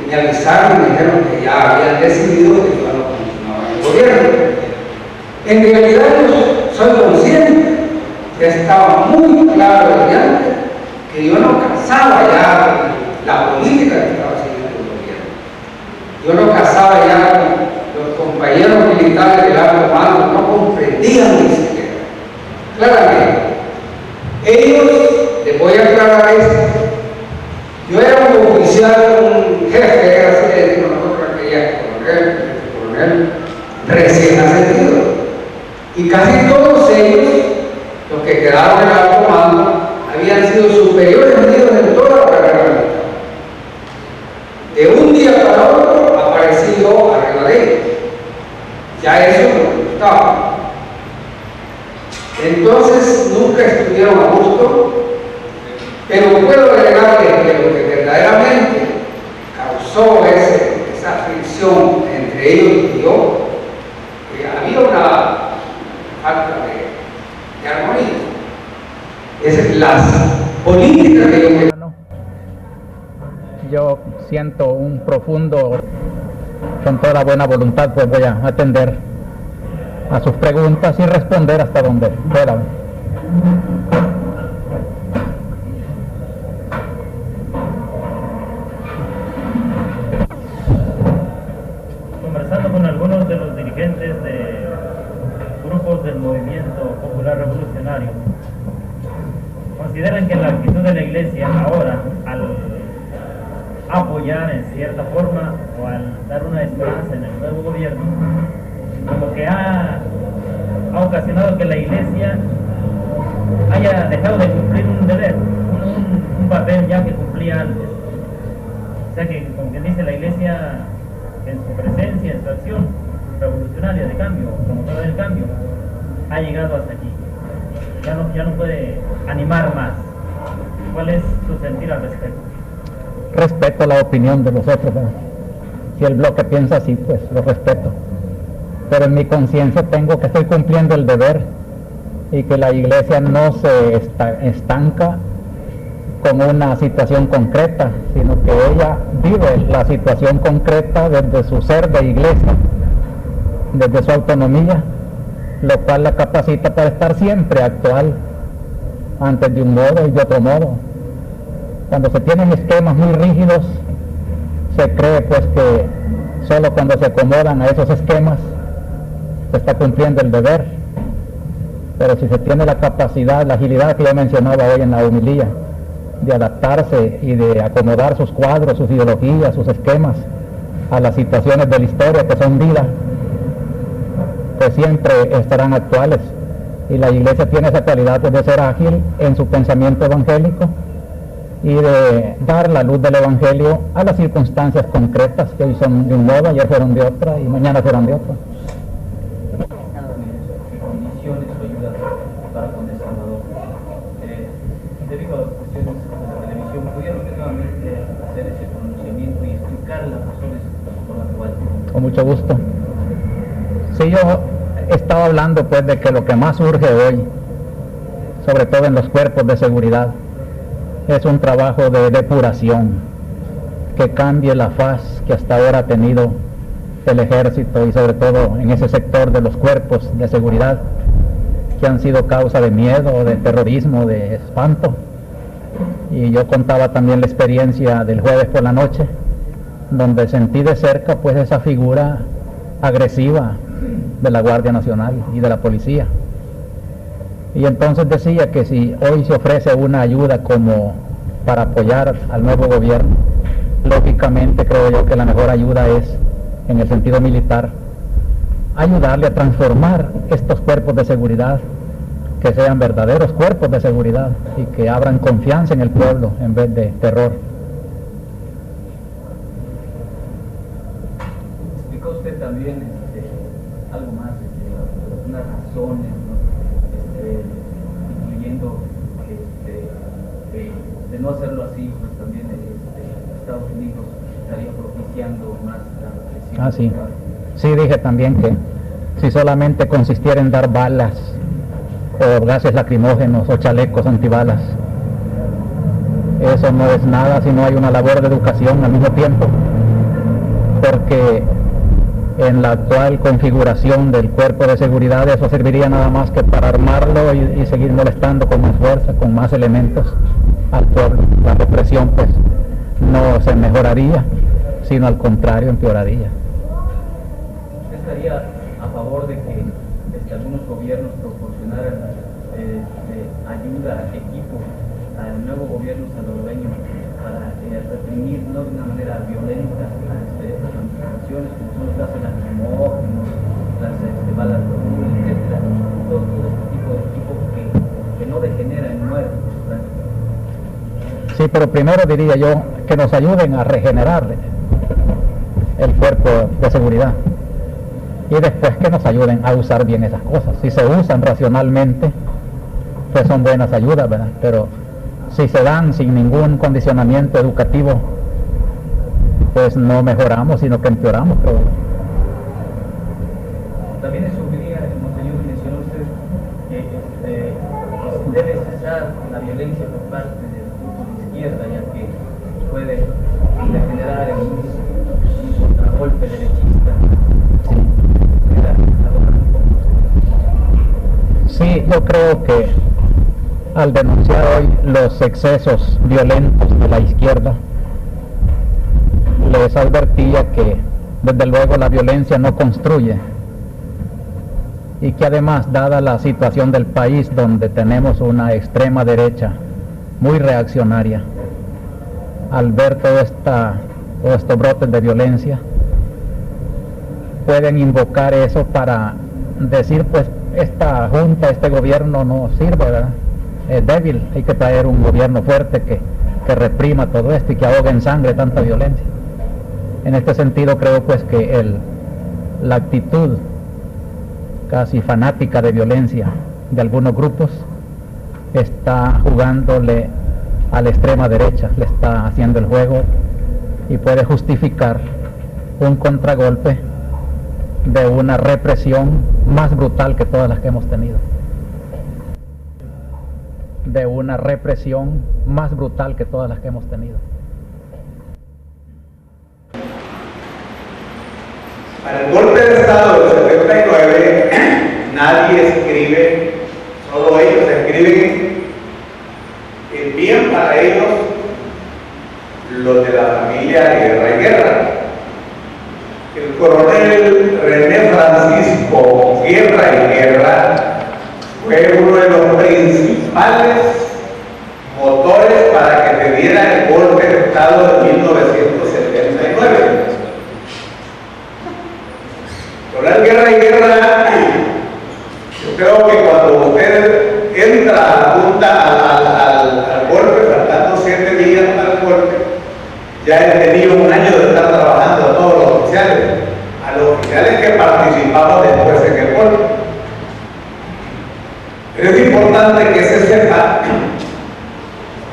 me avisaron, me dijeron que ya habían decidido que iban a continuar el gobierno. En realidad yo soy consciente que estaba muy claro desde antes que yo no casaba ya la política que estaba siguiendo el gobierno. Yo no casaba ya los compañeros militares del alto mando, no comprendían ni siquiera. Claramente, ellos, les voy a aclarar esto, yo era un oficial, un jefe, era así de digo nosotros aquella coronel recién ascendido. Y casi todos ellos, los que quedaron en el alto mando, habían sido superiores míos en toda la carrera militar. De un día para otro aparecí yo arriba de ellos. Ya eso no me gustaba. Entonces nunca estuvieron a gusto, pero puedo agregarles que lo que verdaderamente causó esa fricción entre ellos y yo, había una falta de armonía. Es las políticas que yo siento un profundo, con toda buena voluntad, pues voy a atender a sus preguntas y responder hasta donde pueda. Conversando con algunos de los dirigentes de grupos del movimiento popular revolucionario, consideran que la actitud de la Iglesia ahora, al apoyar en cierta forma o al dar una esperanza en el nuevo gobierno, como que ha ocasionado que la Iglesia haya dejado de cumplir un deber, un papel ya que cumplía antes. O sea que, como quien dice, la Iglesia en su presencia, en su acción revolucionaria de cambio, promotora del cambio, ha llegado hasta aquí. Ya no puede animar más. ¿Cuál es su sentir al respecto? Respeto la opinión de los otros, ¿verdad? Si el bloque piensa así, pues lo respeto. Pero en mi conciencia tengo que estoy cumpliendo el deber y que la Iglesia no se estanca con una situación concreta, sino que ella vive la situación concreta desde su ser de Iglesia, desde su autonomía, lo cual la capacita para estar siempre actual, antes de un modo y de otro modo. Cuando se tienen esquemas muy rígidos, se cree pues que solo cuando se acomodan a esos esquemas se está cumpliendo el deber. Pero si se tiene la capacidad, la agilidad que yo mencionaba hoy en la homilía, de adaptarse y de acomodar sus cuadros, sus ideologías, sus esquemas a las situaciones de la historia que son vida, pues siempre estarán actuales. Y la Iglesia tiene esa cualidad de ser ágil en su pensamiento evangélico y de dar la luz del Evangelio a las circunstancias concretas, que hoy son de un modo, ayer fueron de otra y mañana serán de otra. Debido a las cuestiones de la televisión, ¿pudieron nuevamente hacer ese pronunciamiento y explicar las razones por las cuales? Con mucho gusto. Sí, yo estaba hablando pues de que lo que más urge hoy, sobre todo en los cuerpos de seguridad, es un trabajo de depuración que cambie la faz que hasta ahora ha tenido del ejército y sobre todo en ese sector de los cuerpos de seguridad que han sido causa de miedo, de terrorismo, de espanto. Y yo contaba también la experiencia del jueves por la noche, donde sentí de cerca pues esa figura agresiva de la Guardia Nacional y de la policía. Y entonces decía que si hoy se ofrece una ayuda como para apoyar al nuevo gobierno, lógicamente creo yo que la mejor ayuda es, en el sentido militar, ayudarle a transformar estos cuerpos de seguridad, que sean verdaderos cuerpos de seguridad y que abran confianza en el pueblo en vez de terror. Explicó usted también algo más, unas razones, ¿no? Incluyendo de no hacerlo así, pues también Estados Unidos estaría propiciando más la represión. Ah, sí. Sí, dije también que si solamente consistiera en dar balas o gases lacrimógenos o chalecos antibalas, eso no es nada si no hay una labor de educación al mismo tiempo, porque en la actual configuración del cuerpo de seguridad eso serviría nada más que para armarlo y seguir molestando con más fuerza, con más elementos al pueblo. La represión pues no se mejoraría, sino al contrario empeoraría. ¿Usted estaría a favor de que algunos gobiernos proporcionaran ayuda, equipo al nuevo gobierno salvadoreño para reprimir, no de una manera violenta, las manifestaciones, como son los gases lacrimógenos, las balas de goma, etcétera, todo este tipo de equipo que no degenera en muerte? Sí, pero primero diría yo que nos ayuden a regenerar el cuerpo de seguridad y después que nos ayuden a usar bien esas cosas. Si se usan racionalmente, pues son buenas ayudas, ¿verdad? Pero si se dan sin ningún condicionamiento educativo, pues no mejoramos, sino que empeoramos, creo. También en su opinión, monseñor, mencionó usted que pues debe cesar la violencia por parte del grupo de izquierda, ya que puede degenerar en un contragolpe derechista. Sí, yo creo que al denunciar hoy los excesos violentos de la izquierda, les advertía que desde luego la violencia no construye y que además, dada la situación del país donde tenemos una extrema derecha muy reaccionaria, al ver todos estos brotes de violencia, pueden invocar eso para decir, pues esta junta, este gobierno no sirve, ¿verdad? Es débil, hay que traer un gobierno fuerte que reprima todo esto y que ahogue en sangre tanta violencia. En este sentido creo pues que la actitud casi fanática de violencia de algunos grupos está jugándole a la extrema derecha, le está haciendo el juego y puede justificar un contragolpe de una represión más brutal que todas las que hemos tenido. De una represión más brutal que todas las que hemos tenido. Para el golpe de Estado del 79, nadie escribe, solo ellos escriben el bien para ellos, los de la familia Guerra y Guerra. El coronel René Francisco Guerra y Guerra fue uno de los principales motores para que se diera el golpe de Estado de 1979. Coronel Guerra y Guerra, yo creo que cuando usted entra a la Junta al golpe, faltando 7 días para el golpe, ya he tenido un año de estar trabajando a todos los oficiales, a los oficiales que participamos después en el golpe. Pero es importante que se sepa,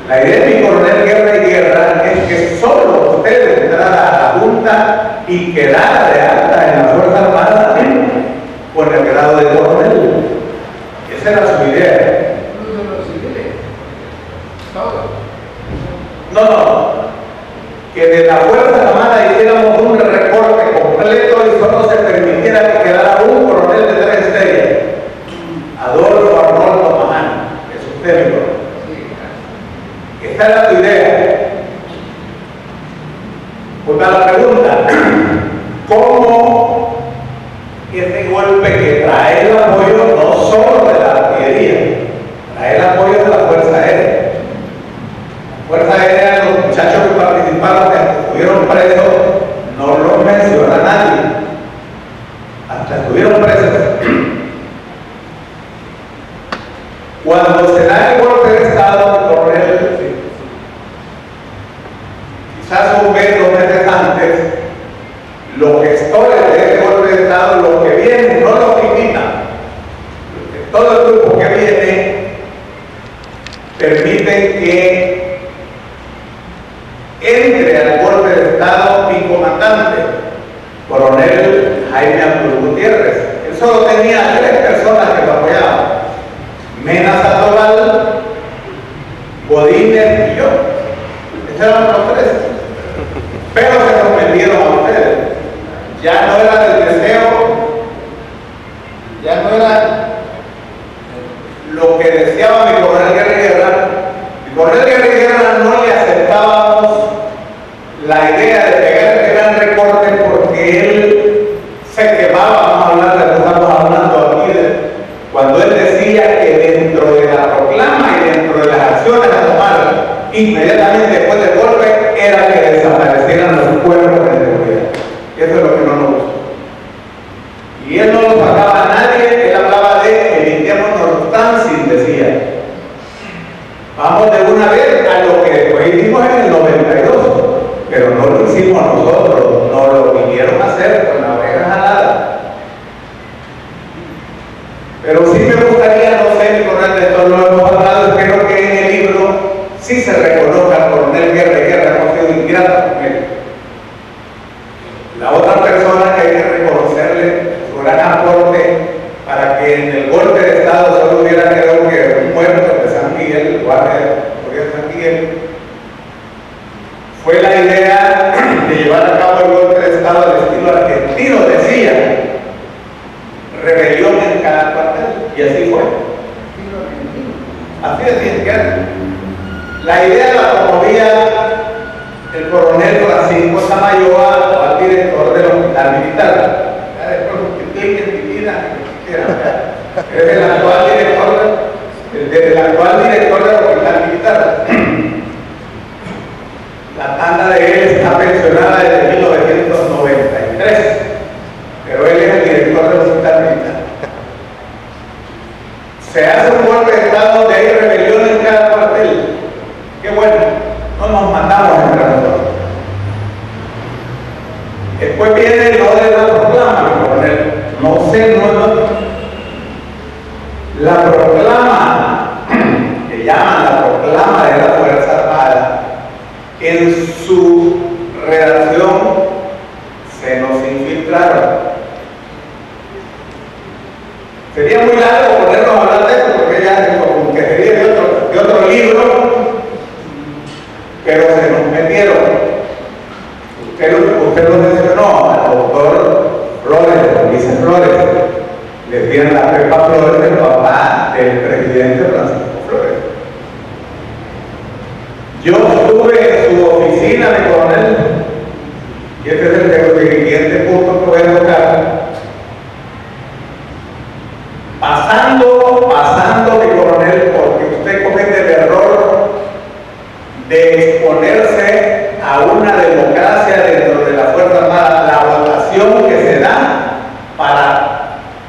la idea de mi coronel Guerra y Guerra es que solo usted entrara a la Junta y quedara de alta en la Fuerza Armada con el grado de coronel. Esa era su idea. No, que de la Fuerza Armada hiciéramos un recorte completo y quisiera que quedara un coronel de 3 estrellas, Adolfo Arnoldo Mamán, es usted mi coronel. Esta era tu idea. Pues a la pregunta, ¿cómo ese golpe que trae el apoyo no solo de la artillería, trae el apoyo de la Fuerza Aérea? La Fuerza Aérea, los muchachos que participaron, que estuvieron presos, no los menciona nadie. Hasta estuvieron presos. Cuando se da el golpe de Estado, el coronel, quizás un mes, 2 meses antes, los gestores de ese golpe de Estado, los que vienen, no los que invitan, todo el grupo que viene, permiten que entre al golpe de Estado mi comandante, coronel Jaime Abdul Gutiérrez. Él solo tenía 3 personas que lo apoyaban: Mena Sandoval, Godínez y yo. Esos eran los 3. Pero se sorprendieron a ustedes. Ya no era del deseo, ya no era lo que deseaba mi coronel Guerra. Mi coronel Guerra no le aceptábamos la idea de pegar el gran recorte porque él se quemaba. Vamos a hablar de lo que estamos hablando aquí, cuando él decía que dentro de la proclama y dentro de las acciones a tomar inmediatamente después del golpe era que desaparecieran los cuerpos de seguridad. Eso es lo que no nos gusta. Y él no lo sacaba a nadie, él hablaba de evitémonos Tansin, decía. Vamos de una vez a lo que después hicimos en el 92, pero no lo hicimos nosotros, no lo vinieron a hacer con la oreja jalada. Pero sí me gustaría, no sé, mi coronel, de esto lo hemos hablado, espero que en el libro sí se reconozca al coronel Guerra, hemos sido ingratos con él. La otra persona que hay que reconocerle su gran aporte para que en el golpe de Estado solo hubiera quedado un muerto de San Miguel, guardia de San Miguel, fue la idea de llevar a cabo el golpe de Estado al estilo argentino, decía, rebelión en cada cuartel, y así fue. Así decía que la idea la promovía el coronel Francisco Samayoa, al director del hospital militar. Ya después multipliquen mi vida, es el actual director del hospital militar. La tanda de él está pensionada desde 1993, pero él es el director del hospital militar. Se hace un golpe de Estado donde hay rebelión en cada cuartel. Qué bueno, no nos matamos entre nosotros. Después viene lo de la proclama, mi coronel. No sé, la proclama, que llaman la proclama de la Fuerza Armada, en su redacción se nos infiltraron. Sería muy largo ponernos a hablar de esto porque ya como que sería de otro libro, pero se nos metieron. Usted lo mencionó al doctor Flores, Luis Flores, le dieron la Pepa Flores del papá del presidente Francisco Flores. Yo estuve en su oficina de coronel, y este es el siguiente punto que voy a tocar. Pasando de coronel, porque usted comete el error de exponerse a una democracia dentro de la Fuerza Armada, la votación que se da para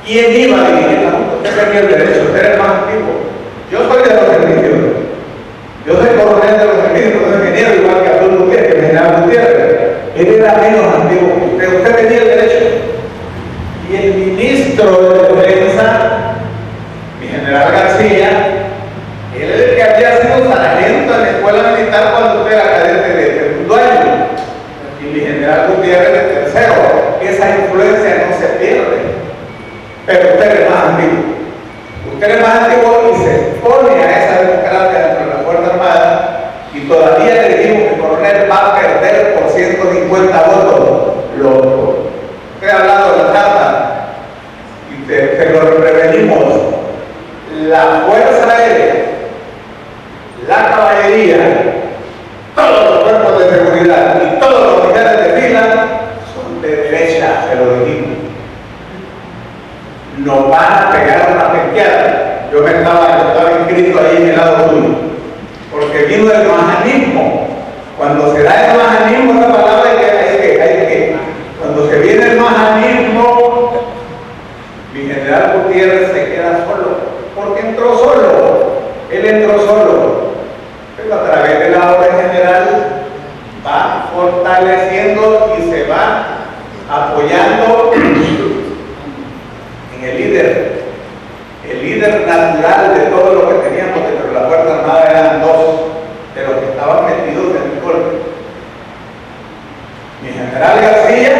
quién iba a dirigir la Junta. Usted tenía el derecho, usted es más antiguo. Yo soy de los servicios, yo soy coronel de los servicios, soy ingeniero, igual que Abdul Gutiérrez, que general Gutiérrez. Él era menos antiguo que usted tenía el derecho. Y el ministro de Defensa, mi general García, él es el que había sido sargento en la escuela militar cuando usted era cadete de segundo año, y mi general Gutiérrez de tercero. Esa influencia no se pierde, pero usted es más antiguo. Usted es más antiguo y se expone a esa democracia dentro de la Fuerza Armada, y todavía le dijimos que el coronel va a perder por 150 votos. Usted ha hablado de la carta ya se lo dijimos. Nos van a pegar una penqueada. Yo estaba inscrito ahí en el lado suyo, porque vino el majanismo. Cuando se da el majanismo, esa palabra hay que cuando se viene el majanismo, mi general Gutiérrez se queda solo, porque entró solo, él entró solo, pero a través de la obra general va fortaleciendo y se va apoyando en el líder natural de todo lo que teníamos dentro de la Fuerza Armada. Eran dos de los que estaban metidos en el golpe: mi general García,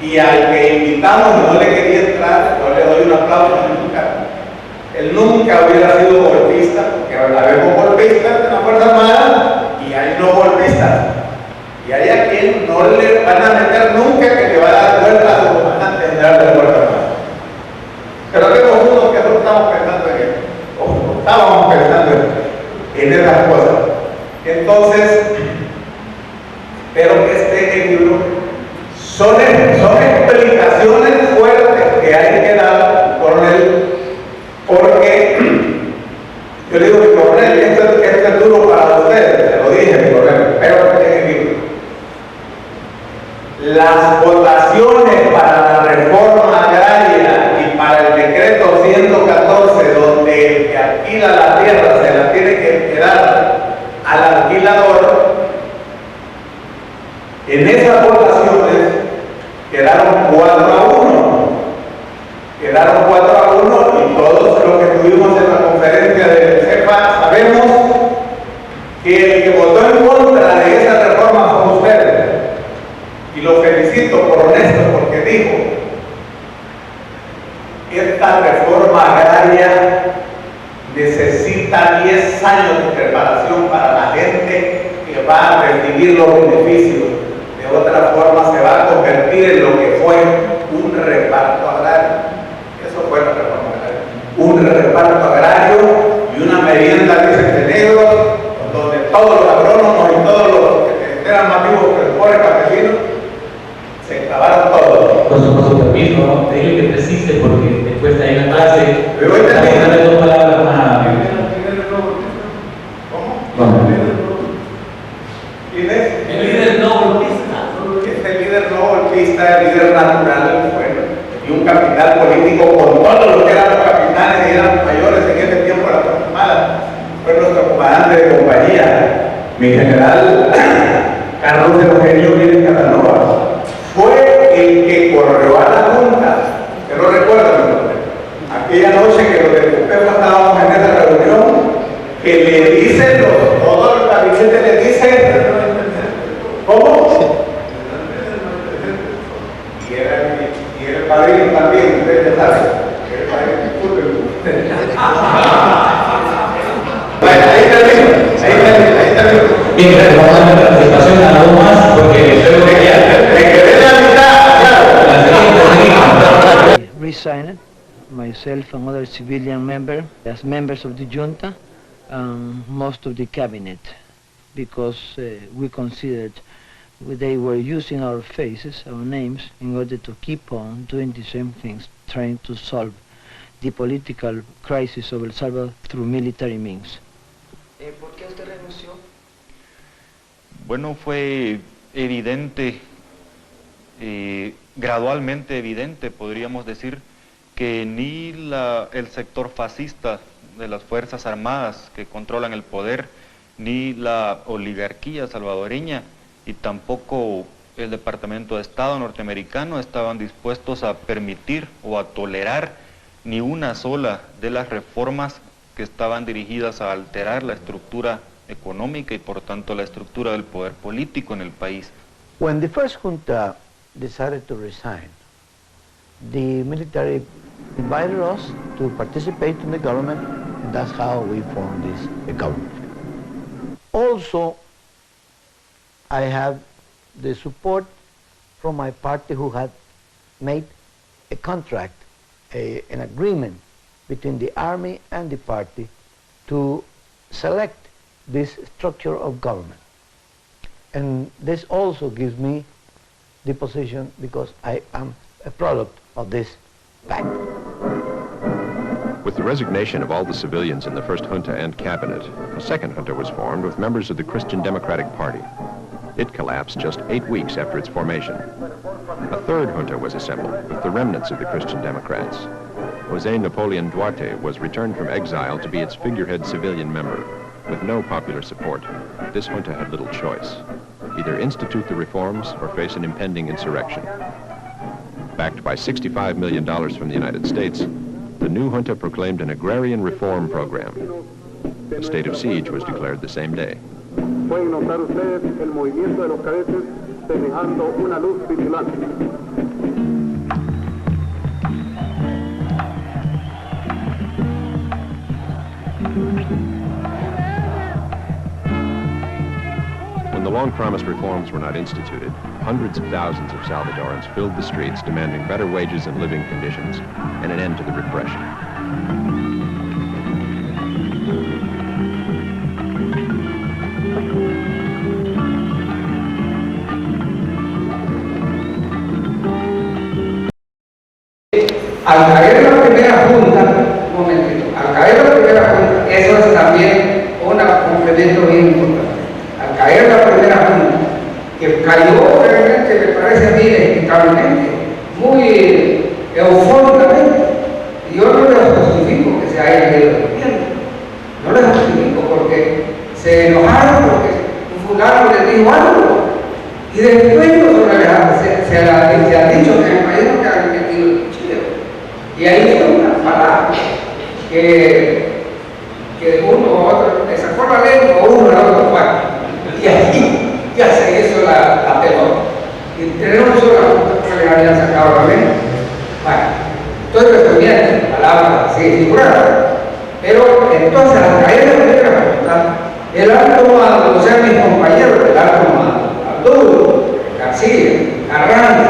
y al que invitamos y no le quería entrar, yo le doy un aplauso. Él nunca hubiera sido golpista, porque habemos golpistas en la Fuerza Armada y hay no golpistas, y hay a quien no le van a meter nunca que le va a dar vuelta a su comandante general de la Fuerza Armada. Pero vemos unos que no estamos pensando en eso, o estábamos pensando en esas cosas. Entonces, espero que este libro son explicaciones fuertes que hay que dar, coronel, porque yo le digo, mi coronel, esto es duro para ustedes, se lo dije, mi coronel, espero que tengan el libro. Las votaciones para la reforma agraria y para el decreto 114, donde el que alquila la tierra se la tiene que quedar al alquilador, en esas votaciones quedaron 4-1. Quedaron 4-1 y todos los que estuvimos en la conferencia del CEPA sabemos que el que votó en contra de esa reforma fue usted. Y lo felicito por honesto, porque dijo: esta reforma agraria necesita 10 años de preparación para la gente que va a recibir los beneficios. De otra forma se va a convertir en lo que fue un reparto agrario. Eso fue la reforma agraria. Un reparto agrario y una merienda de negros, donde todos los agrónomos y todos los que eran más vivos que los pobres campesinos se acabaron todos. Con su permiso, ¿no? Te digo que precise porque después de ahí en la clase. Pero hoy darle dos palabras más. ¿Cómo? ¿Quién es? El líder no golpista. Es el líder no golpista, el líder natural, bueno, y un capital político con todos los que eran los capitanes y eran mayores en ese tiempo de la Fuerza Armada. Fue nuestro comandante de compañía, mi general Carlos Eugenio Pérez Casanova. Fue el que corrió a la Junta, que no recuerdan, aquella noche que los del CUPEFA estábamos en esa reunión, que le dicen, todos los gabinetes le dicen, ¿cómo? Y era el padrino también, ustedes ya saben, era el padrino, ahí termino. Bien, gracias. Vamos a dar la participación a algo más, porque creo que ya me quedé la mitad, claro. Resigned, myself and other civilian members, as members of the junta, and most of the cabinet, because we considered they were using our faces, our names, in order to keep on doing the same things, trying to solve the political crisis of El Salvador through military means. ¿Por qué usted renunció? Bueno, fue evidente, gradualmente evidente, podríamos decir, que ni el sector fascista de las Fuerzas Armadas que controlan el poder, ni la oligarquía salvadoreña y tampoco el Departamento de Estado norteamericano estaban dispuestos a permitir o a tolerar ni una sola de las reformas que estaban dirigidas a alterar la estructura económica y por tanto la estructura del poder político en el país. When the first junta decided to resign, the military invited us to participate in the government, and that's how we formed this government. Also, I have the support from my party, who had made a contract, an agreement between the army and the party to select this structure of government. And this also gives me deposition because I am a product of this pact. With the resignation of all the civilians in the first junta and cabinet, a second junta was formed with members of the Christian Democratic Party. It collapsed just 8 weeks after its formation. A third junta was assembled with the remnants of the Christian Democrats. José Napoleón Duarte was returned from exile to be its figurehead civilian member. With no popular support, this junta had little choice. Either institute the reforms or face an impending insurrection. Backed by $65 million from the United States, the new junta proclaimed an agrarian reform program. A state of siege was declared the same day. Pueden notar ustedes el movimiento de los cadetes semejando una luz vigilante. When the long-promised reforms were not instituted, hundreds of thousands of Salvadorans filled the streets demanding better wages and living conditions and an end to the repression. Al caer la primera junta, un momentito, al caer la primera junta, eso es también un complemento bien importante. Al caer la primera junta, que cayó realmente, me parece a mí, inexplicablemente, muy eufóricamente, y yo no les justifico que se haya ido del gobierno, no les justifico porque se enojaron porque un fulano les dijo algo, y después se ha dicho que en el país no quedan metido el cuchillo. Y ahí fue una palabra que uno o otro le sacó la lengua, uno o otro cuarto. Y ahí ya se hizo la pelota. Y tenemos una junta que le habían sacado la lengua. Bueno, estoy resumiendo palabras así figuradas. Pero entonces, al caer la primera junta, el alto mando, o sea, mis compañeros del alto mando, Arturo, García, Carranza,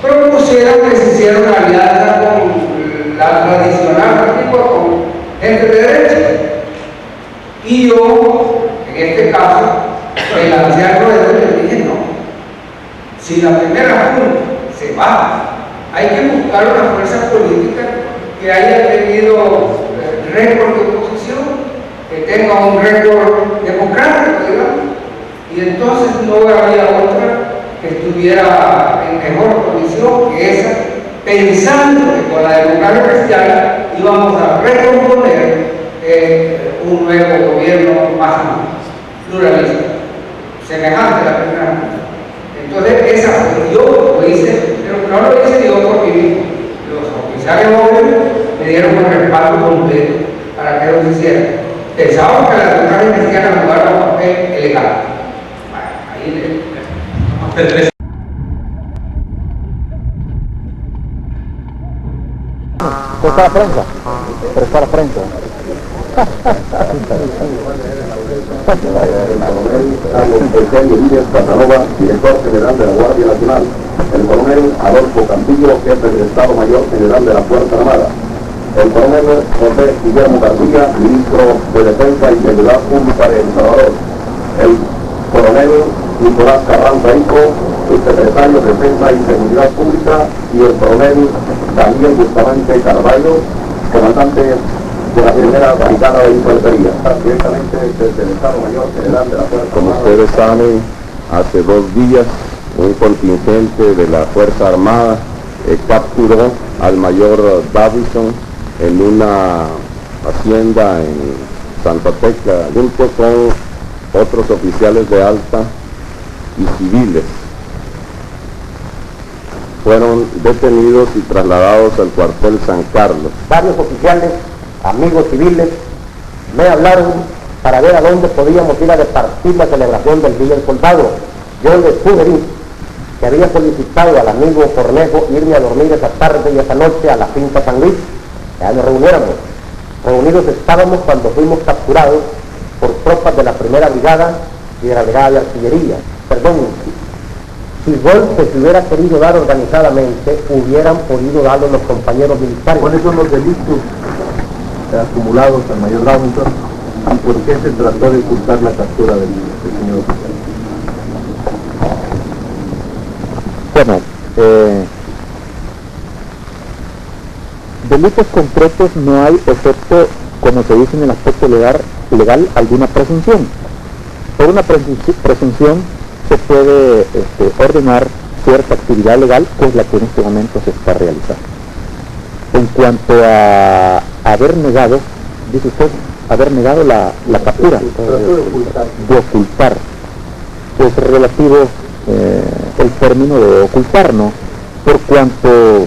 propusieron que se hiciera una alianza con la tradicional antigua, con gente de derecha. Y yo, en este caso, el anciano le dije no. Si la primera junta se va, hay que buscar una fuerza política que haya tenido récord de oposición, que tenga un récord democrático, digamos. Y entonces no había otra que estuviera en mejor condición que esa, pensando que con la democracia cristiana íbamos a recomponer un nuevo gobierno más pluralista, semejante a la primera junta. Entonces, esa yo lo hice, pero no lo hice yo por mí mismo. Los oficiales jóvenes me dieron un respaldo completo para que lo hiciera. Pensábamos que la democracia cristiana jugara un papel elegante. ¿Qué está la prensa? Pero está la prensa. El coronel Díaz Casanova, director general de la Guardia Nacional. El coronel Adolfo Campillo, jefe del Estado Mayor General de la Fuerza Armada. El coronel José Guillermo García, ministro de Defensa y Seguridad Pública de El Salvador. El coronel Nicolás Carranza Hijo, subsecretario de Defensa y Seguridad Pública, y el coronel Daniel Bustamante Carvalho, comandante de la primera brigada de infantería, directamente desde el Estado Mayor General de la Fuerza Armada. Como ustedes saben, hace 2 días un contingente de la Fuerza Armada capturó al mayor Davison en una hacienda en Santa Tecla, junto con otros oficiales de alta y civiles. Fueron detenidos y trasladados al cuartel San Carlos. Varios oficiales, amigos civiles, me hablaron para ver a dónde podíamos ir a repartir la celebración del Día del Soldado. Yo les sugerí que había solicitado al amigo Cornejo irme a dormir esa tarde y esa noche a la finca San Luis, que ya nos reuniéramos. Reunidos estábamos cuando fuimos capturados por tropas de la primera brigada y de la brigada de artillería. Perdón, si golpe se hubiera querido dar organizadamente, hubieran podido darlo los compañeros militares. ¿Cuáles son los delitos acumulados al mayor Robinson y por qué se trató de ocultar la captura del señor oficial? Bueno, delitos concretos no hay, excepto, como se dice en el aspecto legal alguna presunción. Por una presunción se puede ordenar cierta actividad legal, que es la que en este momento se está realizando. En cuanto a haber negado, dice usted, haber negado la captura, de ocultar, pues relativo el término de ocultar, ¿no? Por cuanto,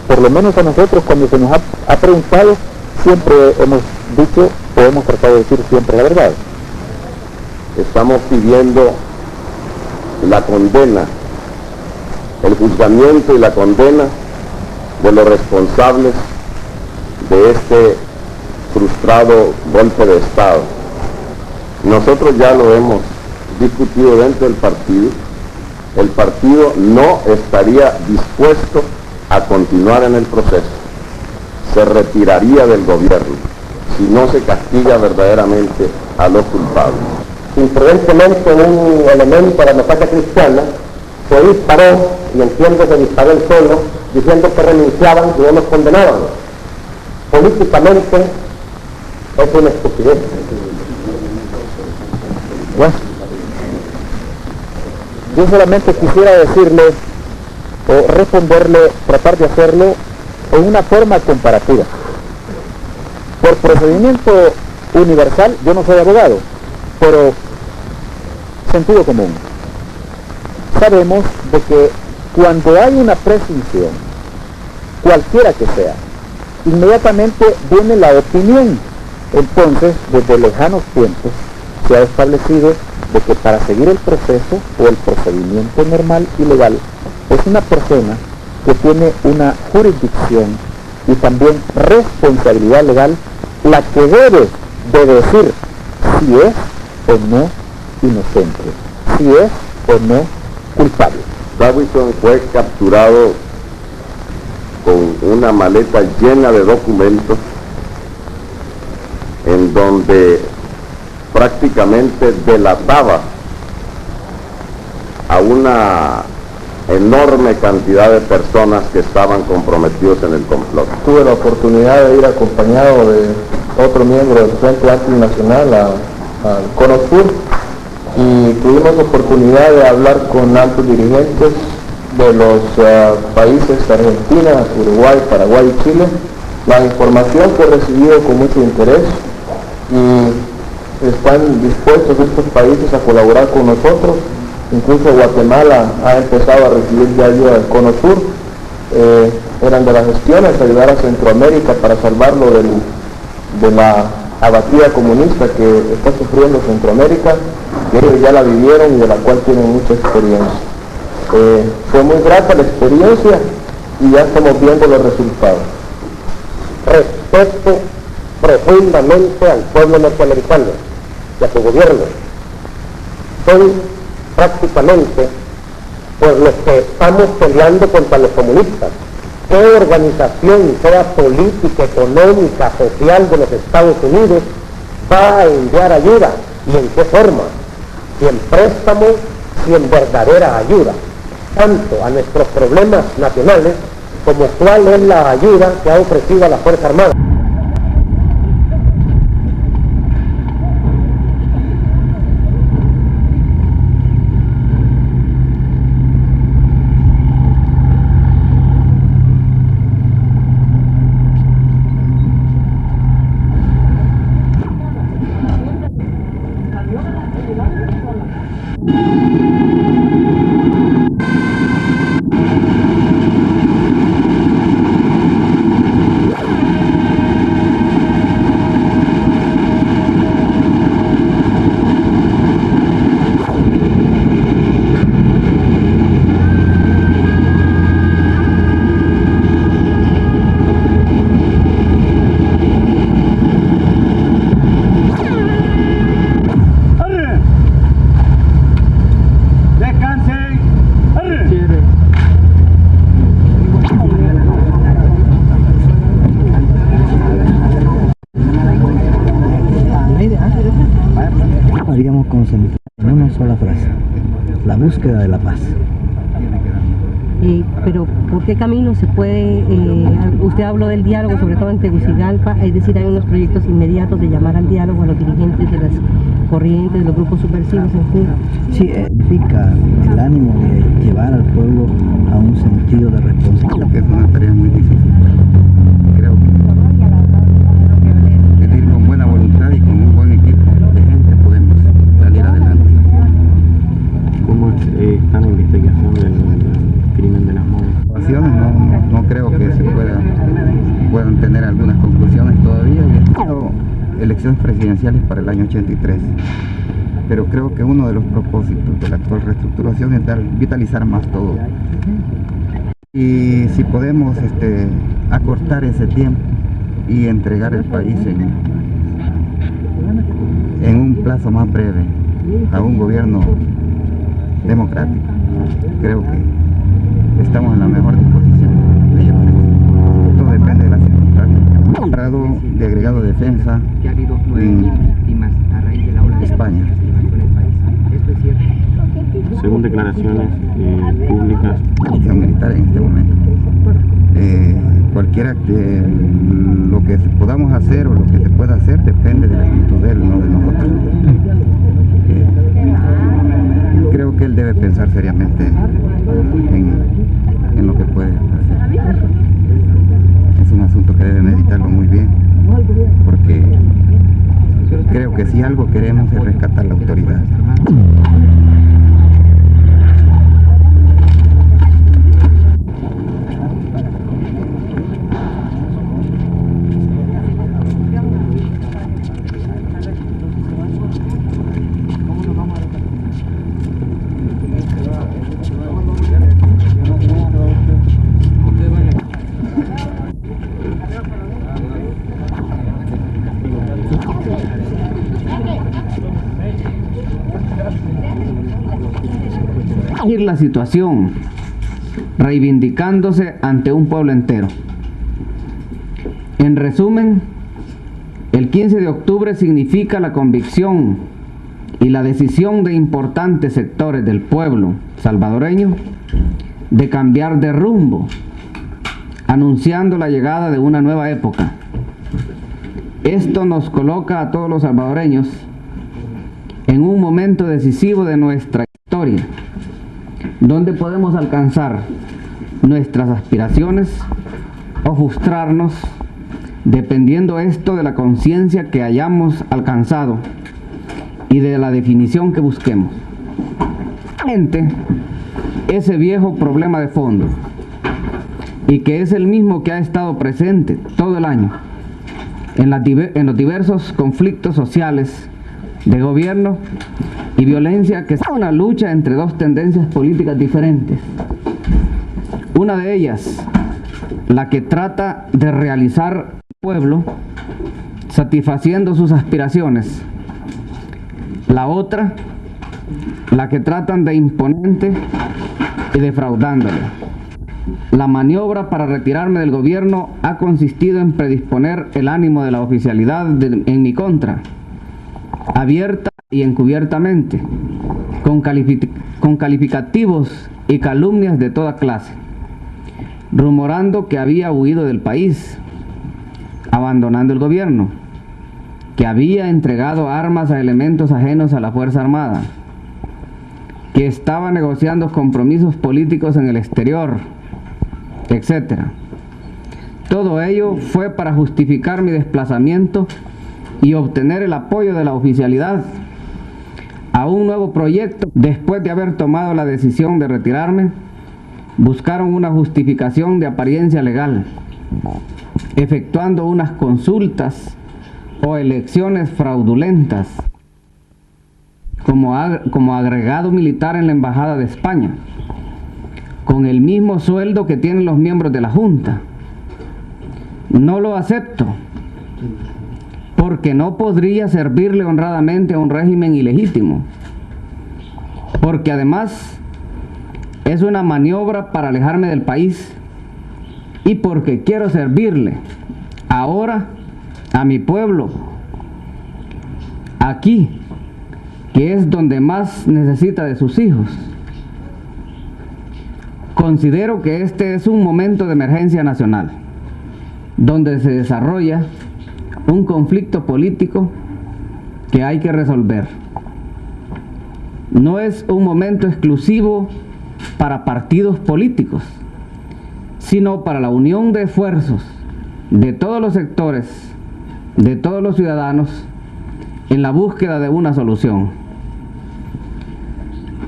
por lo menos a nosotros, cuando se nos ha preguntado, siempre hemos dicho, o hemos tratado de decir siempre la verdad. Estamos pidiendo la condena, el juzgamiento y la condena de los responsables de este frustrado golpe de Estado. Nosotros ya lo hemos discutido dentro del partido. El partido no estaría dispuesto a continuar en el proceso. Se retiraría del gobierno si no se castiga verdaderamente a los culpables. Imprudentemente un elemento de la democracia cristiana se disparó, y entiendo que disparó él solo, diciendo que renunciaban y no nos condenaban. Políticamente es una estupidez. Bueno, yo solamente quisiera decirle, o responderle, tratar de hacerlo en una forma comparativa. Por procedimiento universal, yo no soy abogado, pero sentido común. Sabemos de que cuando hay una presunción, cualquiera que sea, inmediatamente viene la opinión. Entonces, desde lejanos tiempos, se ha establecido de que para seguir el proceso o el procedimiento normal y legal, es una persona que tiene una jurisdicción y también responsabilidad legal la que debe de decir si es o no inocente, si es o no culpable. Davison fue capturado con una maleta llena de documentos en donde prácticamente delataba a una enorme cantidad de personas que estaban comprometidos en el complot. Tuve la oportunidad de ir acompañado de otro miembro del Frente Antinacional al Cono Sur, y tuvimos oportunidad de hablar con altos dirigentes de los países Argentina, Uruguay, Paraguay y Chile. La información fue recibida con mucho interés y están dispuestos estos países a colaborar con nosotros. Incluso Guatemala ha empezado a recibir ya ayuda del Cono Sur. Eran de las gestiones ayudar a Centroamérica para salvarlo de la abatida comunista que está sufriendo Centroamérica, que ellos ya la vivieron y de la cual tienen mucha experiencia. Fue muy grata la experiencia y ya estamos viendo los resultados. Respeto profundamente al pueblo norteamericano y a su gobierno. Son prácticamente por los que estamos peleando contra los comunistas. ¿Qué organización, sea política, económica, social de los Estados Unidos, va a enviar ayuda? ¿Y en qué forma? Si en préstamo, si en verdadera ayuda, tanto a nuestros problemas nacionales como cuál es la ayuda que ha ofrecido a la Fuerza Armada. Haríamos concentrar en una sola frase: la búsqueda de la paz. pero ¿por qué camino se puede? Usted habló del diálogo, sobre todo en Tegucigalpa, es decir, hay unos proyectos inmediatos de llamar al diálogo a los dirigentes de las corrientes, de los grupos subversivos, en fin. Sí, significa el ánimo de llevar al pueblo a un sentido de responsabilidad. Creo que es una tarea muy difícil. Creo que con buena voluntad y con un buen equipo de gente podemos salir adelante. ¿Cómo está la investigación del crimen de las momias? No creo que se puedan tener algunas conclusiones todavía. Elecciones presidenciales para el año 83. Pero creo que uno de los propósitos de la actual reestructuración es vitalizar más todo. Y si podemos acortar ese tiempo y entregar el país en un plazo más breve a un gobierno democrático, creo que estamos en la mejor disposición de llevar eso. Todo depende de las circunstancias. Grado de agregado de defensa en España. Según declaraciones públicas. Acción militar en este momento. Cualquiera que lo que podamos hacer o lo que se pueda hacer depende de la actitud de él, no de nosotros. Creo que él debe pensar seriamente en lo que puede hacer. Es un asunto que debe meditarlo muy bien, porque creo que si algo queremos es rescatar la autoridad. La situación, reivindicándose ante un pueblo entero. En resumen, el 15 de octubre significa la convicción y la decisión de importantes sectores del pueblo salvadoreño de cambiar de rumbo, anunciando la llegada de una nueva época. Esto nos coloca a todos los salvadoreños en un momento decisivo de nuestra historia, donde podemos alcanzar nuestras aspiraciones o frustrarnos, dependiendo esto de la conciencia que hayamos alcanzado y de la definición que busquemos. Ese viejo problema de fondo, y que es el mismo que ha estado presente todo el año en los diversos conflictos sociales, de gobierno y violencia, que es una lucha entre dos tendencias políticas diferentes. Una de ellas, la que trata de realizar el pueblo satisfaciendo sus aspiraciones. La otra, la que tratan de imponente y defraudándole. La maniobra para retirarme del gobierno ha consistido en predisponer el ánimo de la oficialidad en mi contra, abierta y encubiertamente, con calificativos y calumnias de toda clase, rumorando que había huido del país, abandonando el gobierno, que había entregado armas a elementos ajenos a la Fuerza Armada, que estaba negociando compromisos políticos en el exterior, etc. Todo ello fue para justificar mi desplazamiento y obtener el apoyo de la oficialidad a un nuevo proyecto. Después de haber tomado la decisión de retirarme, buscaron una justificación de apariencia legal, efectuando unas consultas o elecciones fraudulentas como agregado militar en la Embajada de España, con el mismo sueldo que tienen los miembros de la Junta. No lo acepto, porque no podría servirle honradamente a un régimen ilegítimo, porque además es una maniobra para alejarme del país, y porque quiero servirle ahora a mi pueblo, aquí, que es donde más necesita de sus hijos. Considero que este es un momento de emergencia nacional, donde se desarrolla un conflicto político que hay que resolver. No es un momento exclusivo para partidos políticos, sino para la unión de esfuerzos de todos los sectores, de todos los ciudadanos, en la búsqueda de una solución.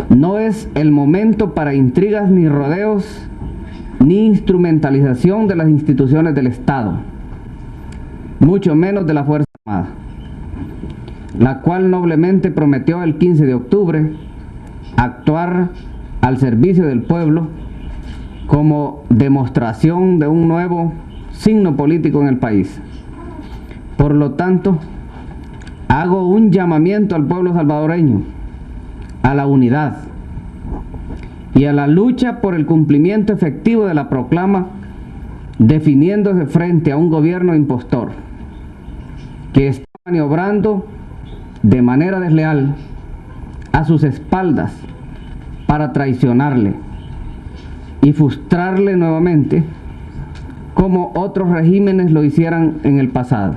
No es el momento para intrigas ni rodeos, ni instrumentalización de las instituciones del Estado, mucho menos de la Fuerza Armada, la cual noblemente prometió el 15 de octubre actuar al servicio del pueblo como demostración de un nuevo signo político en el país. Por lo tanto, hago un llamamiento al pueblo salvadoreño, a la unidad y a la lucha por el cumplimiento efectivo de la proclama, definiéndose frente a un gobierno impostor que está maniobrando de manera desleal a sus espaldas para traicionarle y frustrarle nuevamente como otros regímenes lo hicieran en el pasado.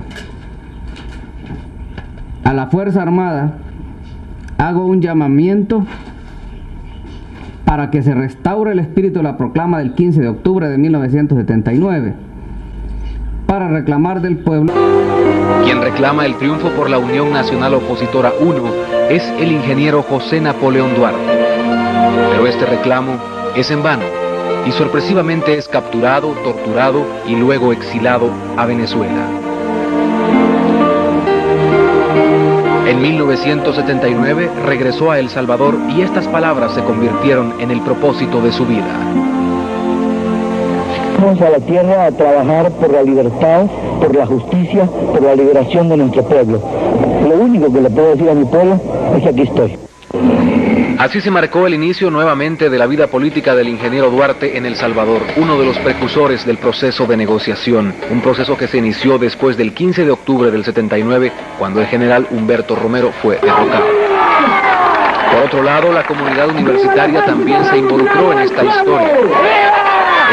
A la Fuerza Armada hago un llamamiento para que se restaure el espíritu de la proclama del 15 de octubre de 1979, para reclamar del pueblo. Quien reclama el triunfo por la Unión Nacional Opositora 1 es el ingeniero José Napoleón Duarte. Pero este reclamo es en vano y sorpresivamente es capturado, torturado y luego exilado a Venezuela. En 1979 regresó a El Salvador y estas palabras se convirtieron en el propósito de su vida. Vamos a la tierra a trabajar por la libertad, por la justicia, por la liberación de nuestro pueblo. Lo único que le puedo decir a mi pueblo es que aquí estoy. Así se marcó el inicio nuevamente de la vida política del ingeniero Duarte en El Salvador, uno de los precursores del proceso de negociación, un proceso que se inició después del 15 de octubre del 79, cuando el general Humberto Romero fue derrocado. Por otro lado, la comunidad universitaria también se involucró en esta historia.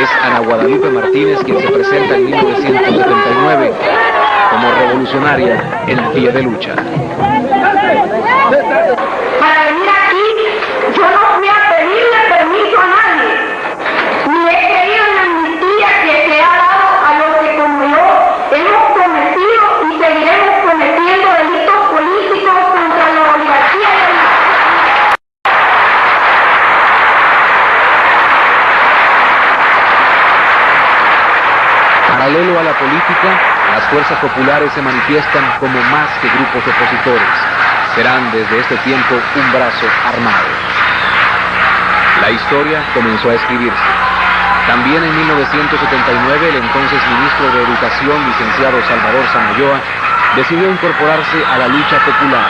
Es Ana Guadalupe Martínez quien se presenta en 1979 como revolucionaria en pie de lucha. Para venir aquí, yo no fui a pedirle permiso a nadie, ni he creído en la amnistía que se ha dado a los que como yo hemos cometido y seguiremos cometiendo delitos políticos contra la oligarquía y el Paralelo a la política, las fuerzas populares se manifiestan como más que grupos opositores. Serán desde este tiempo un brazo armado. La historia comenzó a escribirse. También en 1979 el entonces ministro de Educación, licenciado Salvador Samayoa, decidió incorporarse a la lucha popular.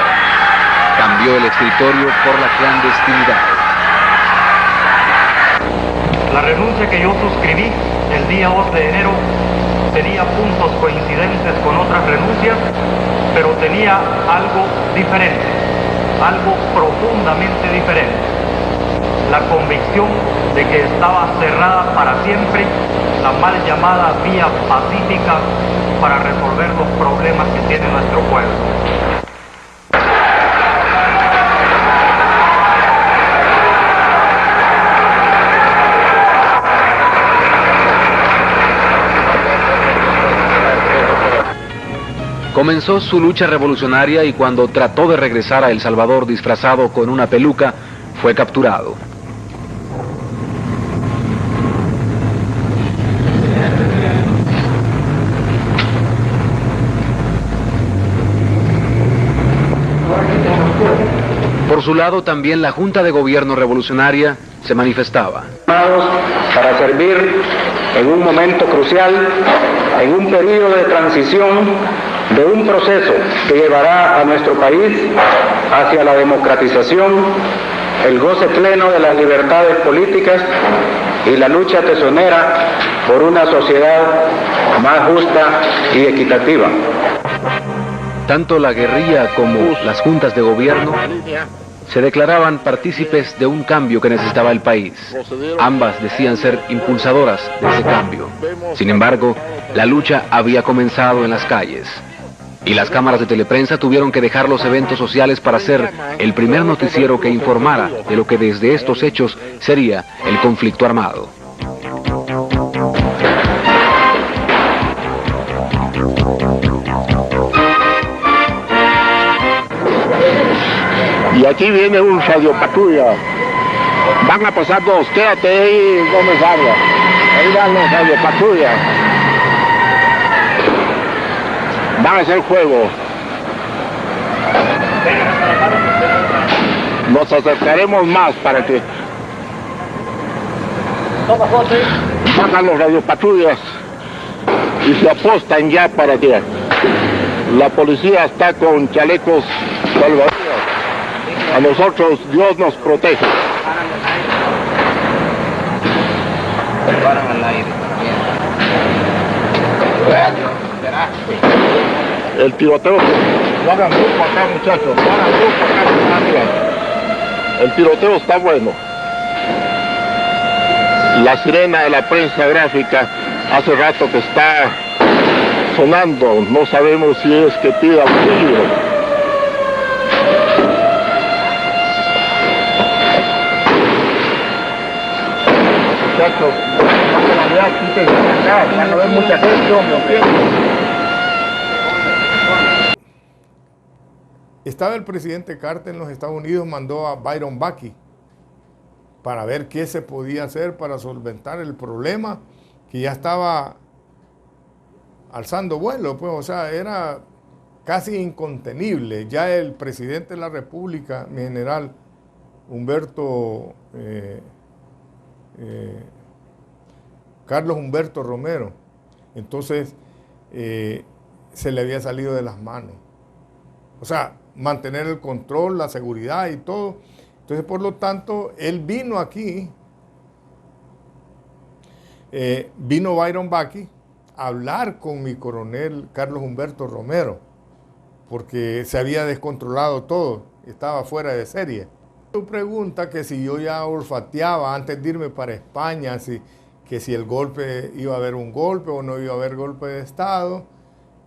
Cambió el escritorio por la clandestinidad. La renuncia que yo suscribí el día 2 de enero tenía puntos coincidentes con otras renuncias, pero tenía algo diferente, algo profundamente diferente. La convicción de que estaba cerrada para siempre la mal llamada vía pacífica para resolver los problemas que tiene nuestro pueblo. Comenzó su lucha revolucionaria y cuando trató de regresar a El Salvador disfrazado con una peluca, fue capturado. Por su lado, también la Junta de Gobierno Revolucionaria se manifestaba. Para servir en un momento crucial, en un periodo de transición de un proceso que llevará a nuestro país hacia la democratización, el goce pleno de las libertades políticas y la lucha tesonera por una sociedad más justa y equitativa. Tanto la guerrilla como las juntas de gobierno se declaraban partícipes de un cambio que necesitaba el país. Ambas decían ser impulsadoras de ese cambio. Sin embargo, la lucha había comenzado en las calles. Y las cámaras de teleprensa tuvieron que dejar los eventos sociales para ser el primer noticiero que informara de lo que desde estos hechos sería el conflicto armado. Y aquí viene un radio patrulla. Van a pasar dos, quédate ahí, Gómez Arias. Ahí van los radio patrulla. Van a hacer juego. Nos acercaremos más para que bajan los radiopatrullas y se apostan ya para que la policía está con chalecos salvavidas. A nosotros Dios nos protege. El tiroteo, no hagan grupo acá, muchachos, no hagan grupo acá. El tiroteo está bueno. La sirena de la prensa gráfica hace rato que está sonando, no sabemos si es que pide auxilio. Muchachos, van a ver mucha gente, Estaba el presidente Carter en los Estados Unidos, mandó a Byron Bucky para ver qué se podía hacer para solventar el problema que ya estaba alzando vuelo, pues, o sea, era casi incontenible. Ya el presidente de la República, mi general Carlos Humberto Romero, entonces se le había salido de las manos. O sea, mantener el control, la seguridad y todo. Entonces, por lo tanto, él vino aquí, vino Byron Bucky a hablar con mi coronel Carlos Humberto Romero, porque se había descontrolado todo, estaba fuera de serie. Tu pregunta que si yo ya olfateaba antes de irme para España, que si el golpe, iba a haber un golpe o no iba a haber golpe de Estado.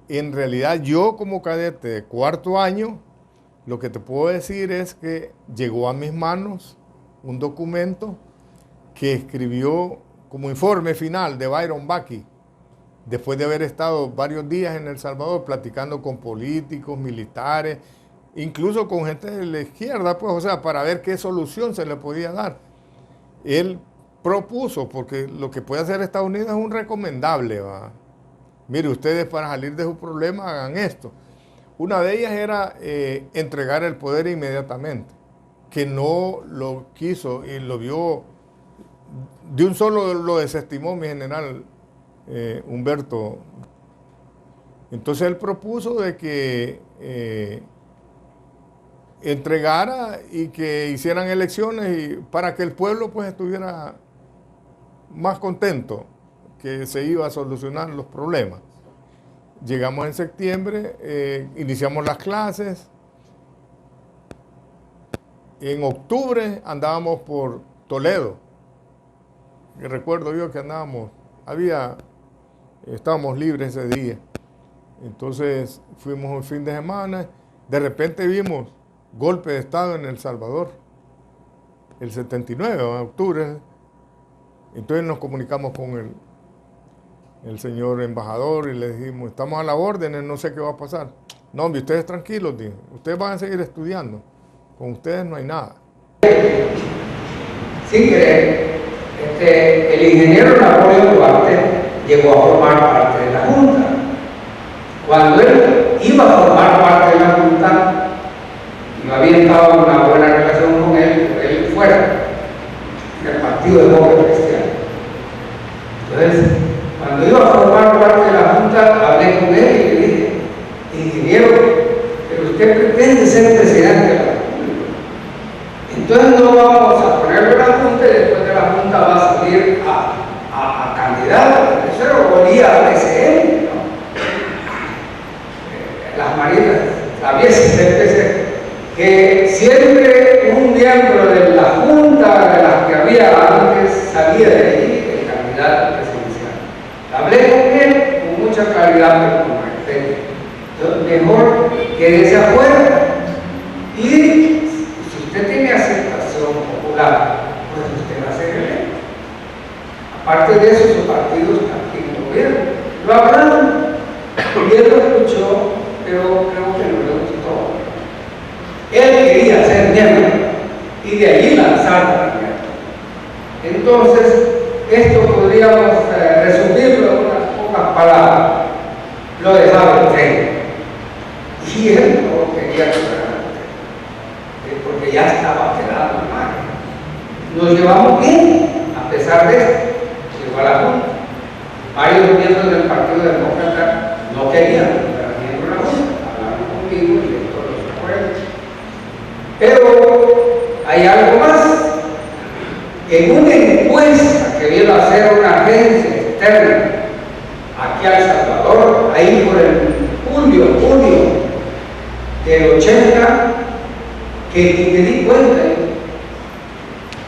En realidad yo como cadete de cuarto año, lo que te puedo decir es que llegó a mis manos un documento que escribió como informe final de Byron Bucky, después de haber estado varios días en El Salvador platicando con políticos, militares, incluso con gente de la izquierda, pues, o sea, para ver qué solución se le podía dar. Él propuso, porque lo que puede hacer Estados Unidos es un recomendable, ¿va? Mire, ustedes para salir de su problema hagan esto. Una de ellas era entregar el poder inmediatamente, que no lo quiso y lo vio, de un solo lo desestimó mi general Humberto. Entonces él propuso de que entregara y que hicieran elecciones para que el pueblo pues estuviera más contento, que se iba a solucionar los problemas. Llegamos en septiembre, iniciamos las clases. En octubre andábamos por Toledo. Y recuerdo yo que estábamos libres ese día. Entonces fuimos un fin de semana. De repente vimos golpe de Estado en El Salvador, el 79 de octubre. Entonces nos comunicamos con el señor embajador y le dijimos, estamos a la orden, no sé qué va a pasar. No, hombre, ustedes tranquilos, dijo, ustedes van a seguir estudiando, con ustedes no hay nada. Sin querer, el ingeniero Napoleón Duarte llegó a formar parte de la Junta. Cuando él iba a formar parte de la Junta, no había estado en una buena relación con él, porque él fuera del Partido Demócrata Cristiano. Entonces, cuando iba a formar parte de la Junta, hablé con él y le dije, ingeniero, pero usted pretende ser presidente de la República. Entonces no vamos a ponerlo en la Junta y después de la Junta va a salir a candidato. Eso volía a PCN, ¿no? Las marinas, había siempre PCN. que siempre un miembro de la junta de las que había antes salía de allí el candidato presidencial. Hablé con él con mucha claridad, pero con respeto. Entonces, mejor quédese afuera. Y si usted tiene aceptación popular, pues usted va a ser electo. Aparte de eso, su partido está aquí en el gobierno. Lo hablaron, y él lo escuchó, pero creo que no le gustó. Él quería ser miembro y de allí lanzar también. Entonces, esto podríamos resumirlo en unas pocas palabras. Lo dejaba en tren. Y él no quería que porque ya estaba quedado mal. Nos llevamos bien, a pesar de esto. Llegó a la Junta. Varios miembros del Partido Demócrata no querían ser miembros de la Junta. Hablaron conmigo y esto los acuerdos. Pero hay algo más. En una encuesta que vino a hacer una agencia externa aquí a El Salvador, ahí por el junio del 80, que me di cuenta,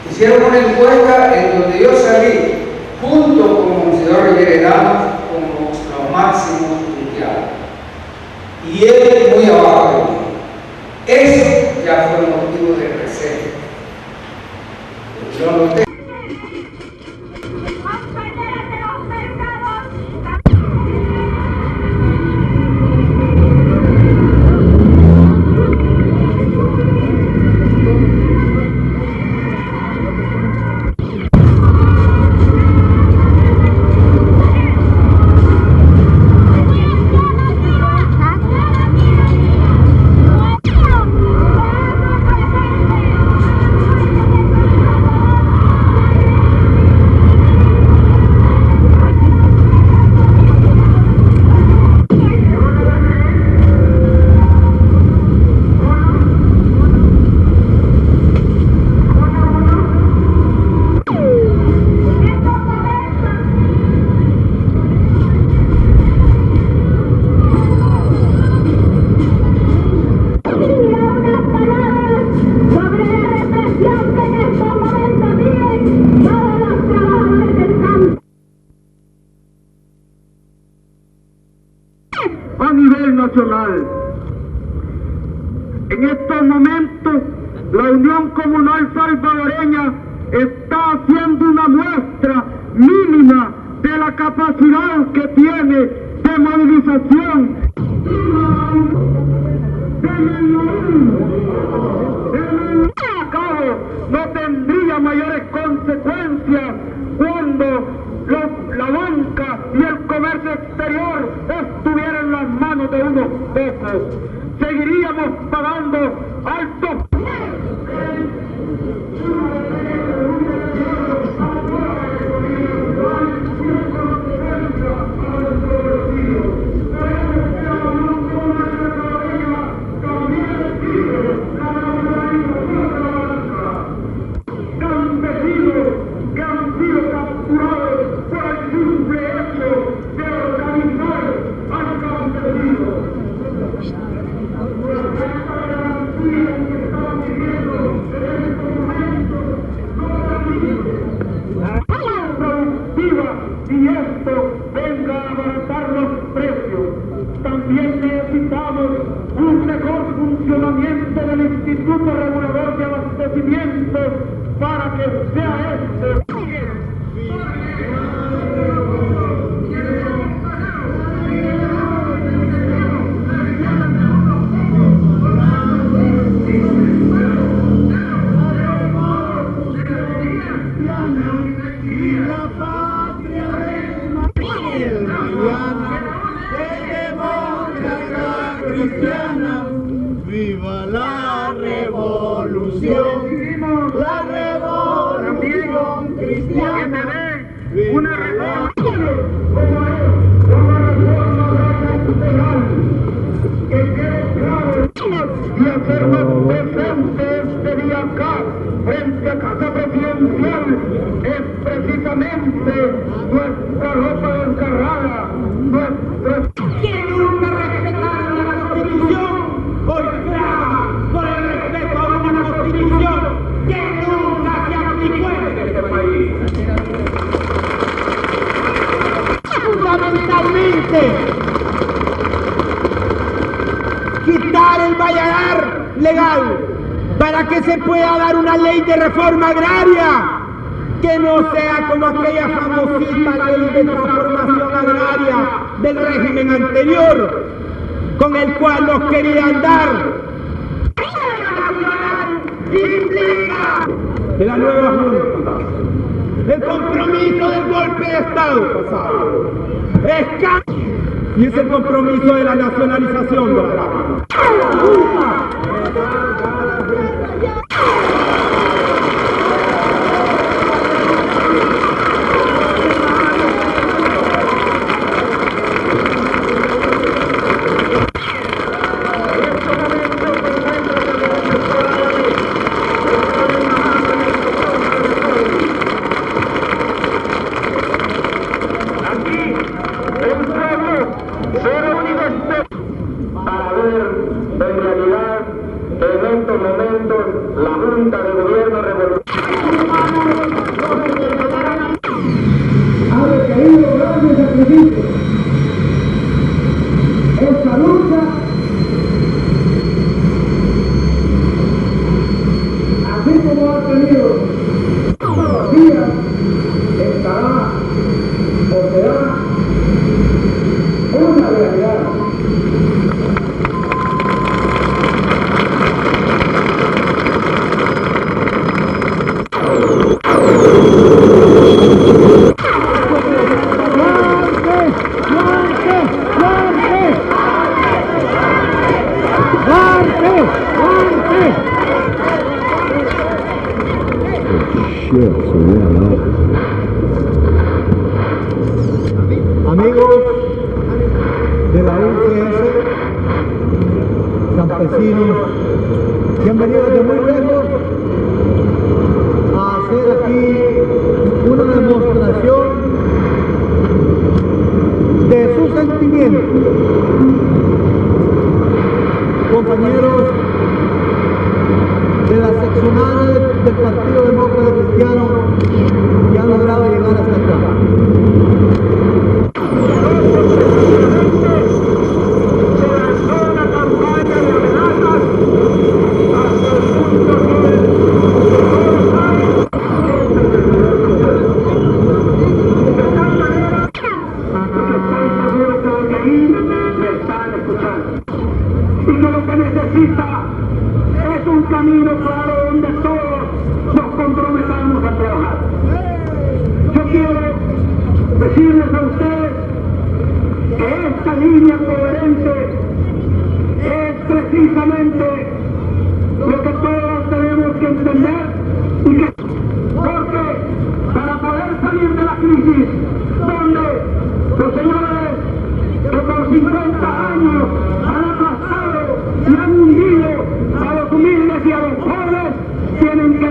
hicieron una encuesta en donde yo salí junto con Monseñor Rivera como los máximos mundiales y él muy abajo de mí. Eso ya fue motivo de recelo. Yo noté. A nivel nacional, en estos momentos la Unión Comunal Salvadoreña está haciendo una muestra mínima de la capacidad que tiene de movilización. No tendría mayores consecuencias cuando la banca y el comercio exterior estuviera en las manos de unos pocos. Seguiríamos pagando altos. Y esto venga a abaratar los precios. También necesitamos un mejor funcionamiento del Instituto Regulador de Abastecimiento para que sea este. Viva la revolución cristiana. Una reforma que quede claro y hacernos presentes este día acá, frente a Casa Presidencial, es precisamente nuestra ropa desgarrada, nuestra... ¿Quién nunca respetaron la Constitución? Hoy clama por el fundamentalmente quitar el valladar legal para que se pueda dar una ley de reforma agraria que no sea como aquella famosita ley de transformación agraria del régimen anterior, con el cual nos querían dar. Implica de la nueva Junta el compromiso del golpe de Estado pasado, y es el compromiso de la nacionalización de la Amigos de la UCS, campesinos que han venido desde muy lejos a hacer aquí una demostración de su sentimiento. Compañeros de la seccional del Partido Demócrata Cristiano que han logrado llegar hasta acá. Es un camino claro donde todos nos comprometamos a trabajar. Yo quiero decirles a ustedes que esta línea coherente es precisamente lo que todos tenemos que entender porque para poder salir de la crisis donde los señores que por 50 años han aplastado y han hundido a los humildes y a los pobres, tienen que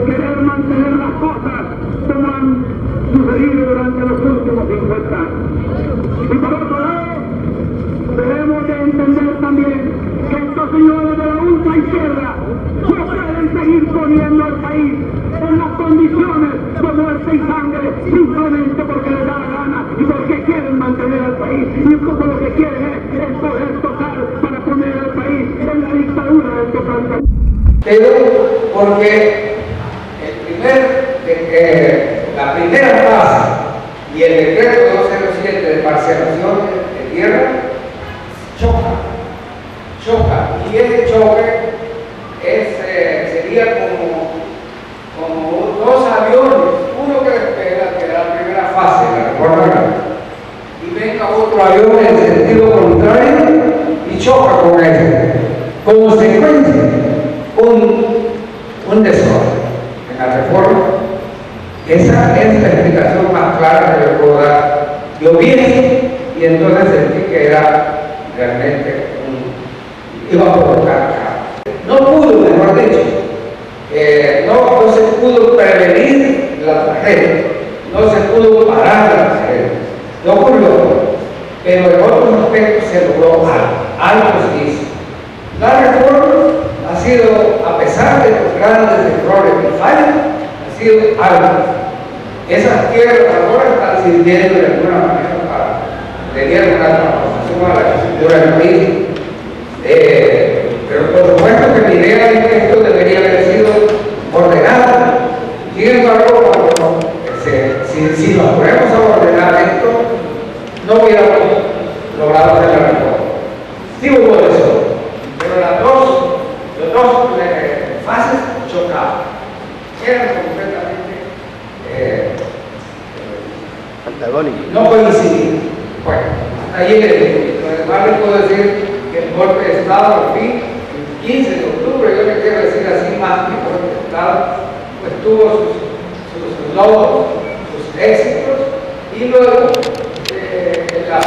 querer mantener las cosas como han sucedido durante los últimos 50 años. Y por otro lado, debemos de entender también que estos señores de la ultraizquierda no pueden seguir poniendo al país en las condiciones de muerte y sangre simplemente porque les da la gana y porque quieren mantener al país y como lo que quieren es el poder total para poner al país en la dictadura del totalitarismo. Pero porque la primera fase y el decreto 207 de parcelación de tierra choca, y ese choque sería como dos aviones, uno que despega, que era la primera fase de la reforma agraria, y venga otro avión en sentido contrario y choca con él. Consecuencia, un desorden en la reforma. Esa es la explicación más clara que le puedo dar. Yo vi y entonces sentí que era realmente iba a provocar caos. No pudo, mejor dicho, no se pudo prevenir la tragedia, no se pudo parar la tragedia. No ocurrió, pero en otros aspectos se logró algo se hizo. La reforma ha sido, a pesar de los grandes errores y fallas, ha sido algo. Esas tierras ahora están sirviendo de alguna manera para le dieron una transformación a la estructura del país. Pero por supuesto que mi idea es que esto debería haber sido ordenado. Sin embargo, si nos ponemos a ordenar esto, no hubiéramos logrado hacer la reforma. Sí hubo eso, pero las dos fases chocaban. Eran completamente antagónicas. No coincidían. Bueno, hasta ahí además les puedo decir que el golpe de Estado, al fin, el 15 de octubre, yo le quiero decir así más que el golpe de Estado, pues tuvo sus logros, sus éxitos, y luego la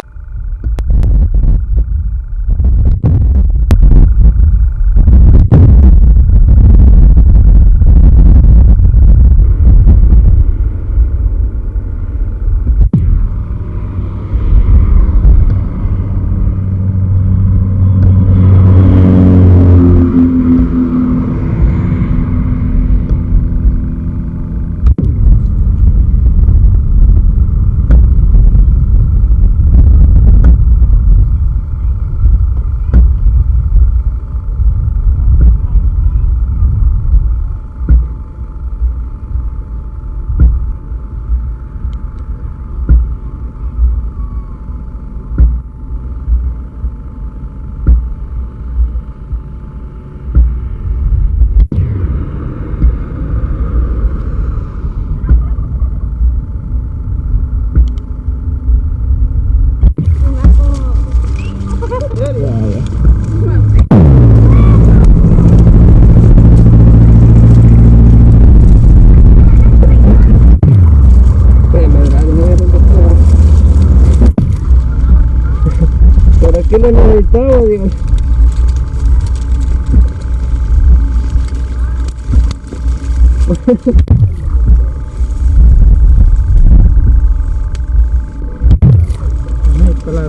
¿Qué lo necesitaba, digo?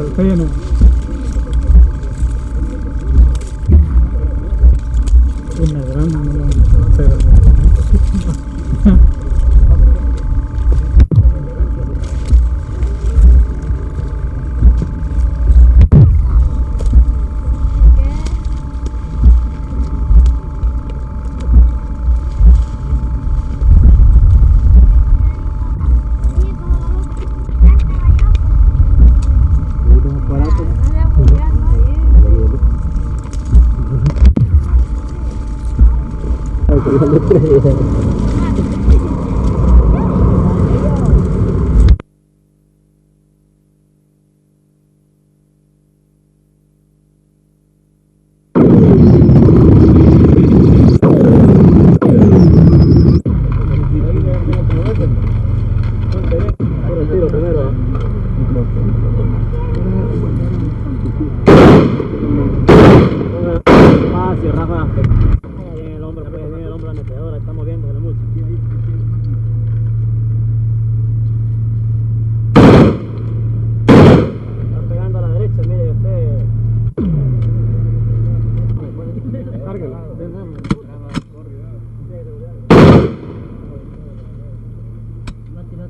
Está lleno. Una gran,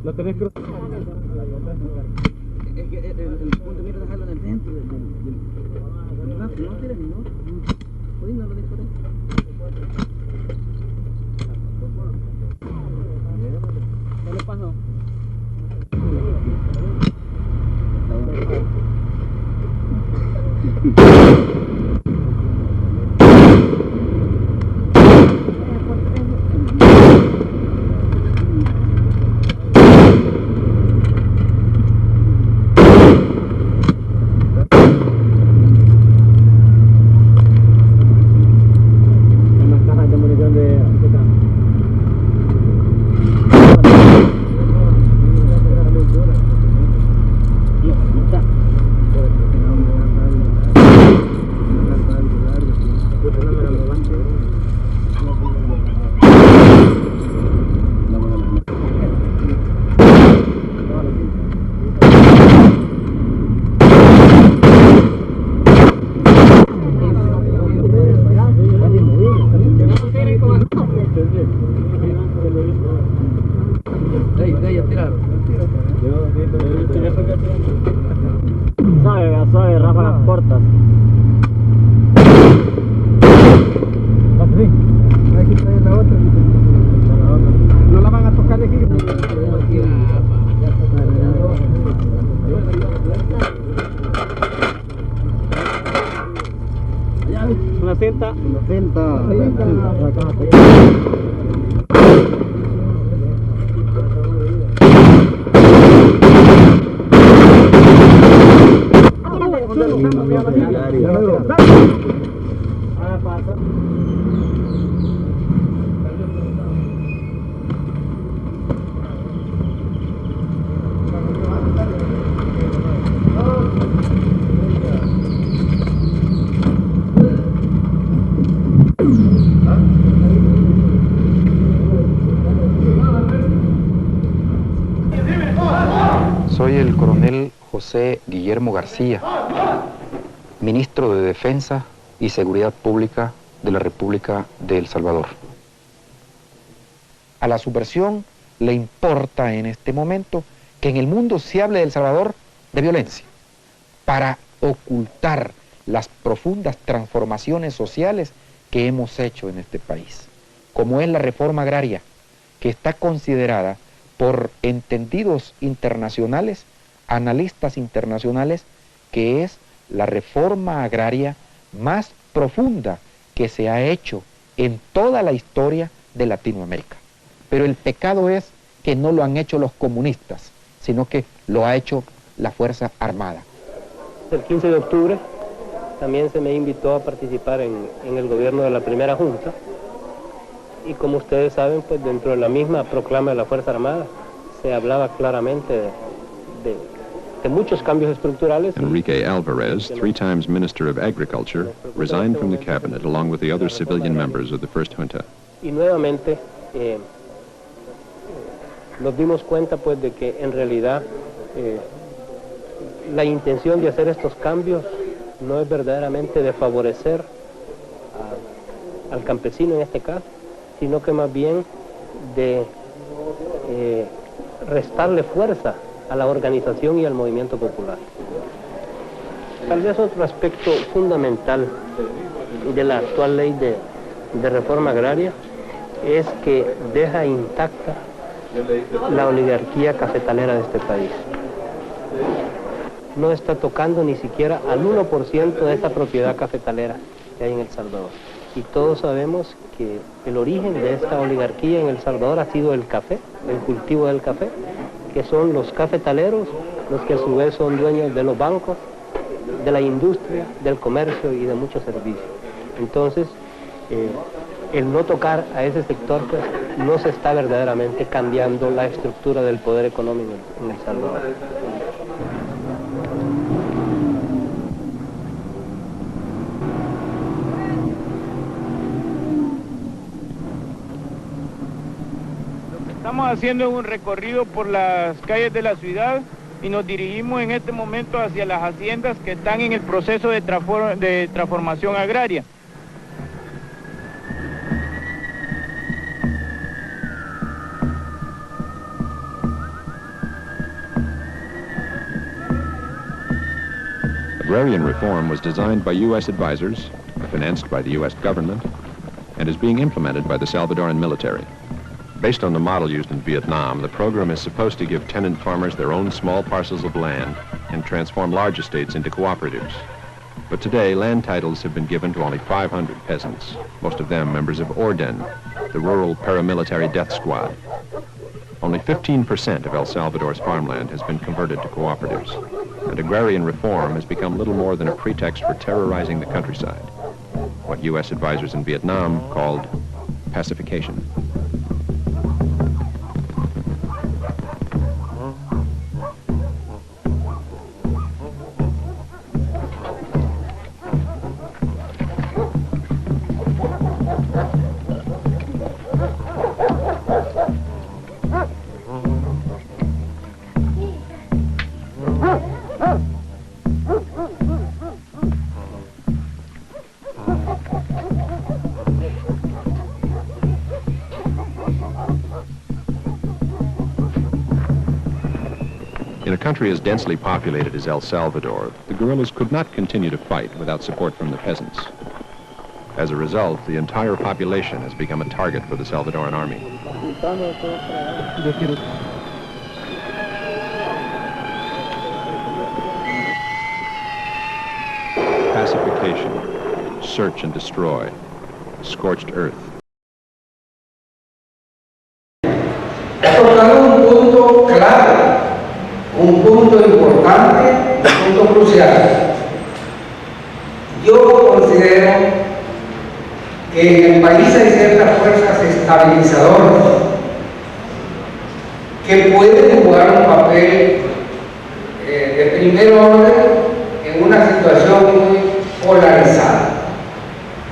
¿Lo tenés que... Es que el punto mío es dejarlo en el centro del brazo, no tires, ¿no? Pues no lo dejo de... ¿Qué le pasó? De ahí, a tirar. cortas. Hay que traer la otra. No la van a tocar de aquí. Una cinta. Una cinta. Soy el coronel José Guillermo García, ministro de Defensa y Seguridad Pública de la República de El Salvador. A la subversión le importa en este momento que en el mundo se hable de El Salvador de violencia, para ocultar las profundas transformaciones sociales que hemos hecho en este país, como es la reforma agraria, que está considerada por entendidos internacionales, analistas internacionales, que es la reforma agraria más profunda que se ha hecho en toda la historia de Latinoamérica. Pero el pecado es que no lo han hecho los comunistas, sino que lo ha hecho la Fuerza Armada. El 15 de octubre también se me invitó a participar en el gobierno de la primera junta, y como ustedes saben, pues dentro de la misma proclama de la Fuerza Armada se hablaba claramente de muchos cambios estructurales. Enrique Alvarez, 3 times Minister of Agriculture, resigned from the cabinet along with the other civilian members of the first junta. Y nuevamente nos dimos cuenta pues de que en realidad la intención de hacer estos cambios no es verdaderamente de favorecer al campesino en este caso, sino que más bien de restarle fuerza a la organización y al movimiento popular. Tal vez otro aspecto fundamental de la actual ley de reforma agraria es que deja intacta la oligarquía cafetalera de este país. No está tocando ni siquiera al 1% de esta propiedad cafetalera que hay en El Salvador. Y todos sabemos que el origen de esta oligarquía en El Salvador ha sido el café, el cultivo del café, que son los cafetaleros, los que a su vez son dueños de los bancos, de la industria, del comercio y de muchos servicios. Entonces, el no tocar a ese sector, pues, no se está verdaderamente cambiando la estructura del poder económico en El Salvador. Estamos haciendo un recorrido por las calles de la ciudad y nos dirigimos en este momento hacia las haciendas que están en el proceso de transformación agraria. Agrarian reform was designed by U.S. advisors, financed by the U.S. government, and is being implemented by the Salvadoran military. Based on the model used in Vietnam, the program is supposed to give tenant farmers their own small parcels of land and transform large estates into cooperatives. But today, land titles have been given to only 500 peasants, most of them members of Orden, the rural paramilitary death squad. Only 15% of El Salvador's farmland has been converted to cooperatives, and agrarian reform has become little more than a pretext for terrorizing the countryside, what U.S. advisors in Vietnam called pacification. country as densely populated as El Salvador, the guerrillas could not continue to fight without support from the peasants. As a result, the entire population has become a target for the Salvadoran army. Pacification, search and destroy, scorched earth. Ha tocado un punto clave, un punto importante, un punto crucial. Yo considero que en el país hay ciertas fuerzas estabilizadoras que pueden jugar un papel de primer orden en una situación muy polarizada,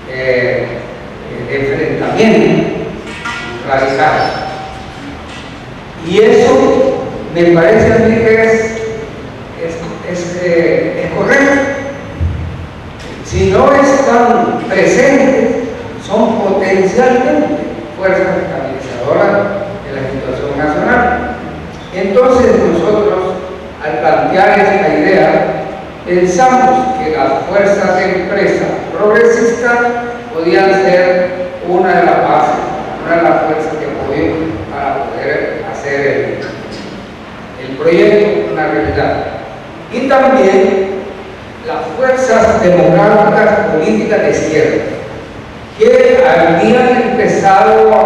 de enfrentamiento radical. Y eso me parece a mí que es correcto. Si no están presentes, son potencialmente fuerzas estabilizadoras de la situación nacional. Entonces nosotros, al plantear esta idea, pensamos que las fuerzas de empresa progresistas podían ser una de las bases, una de las fuerzas de apoyo para poder hacer el proyecto una realidad. Y también las fuerzas democráticas políticas de izquierda, que habían empezado a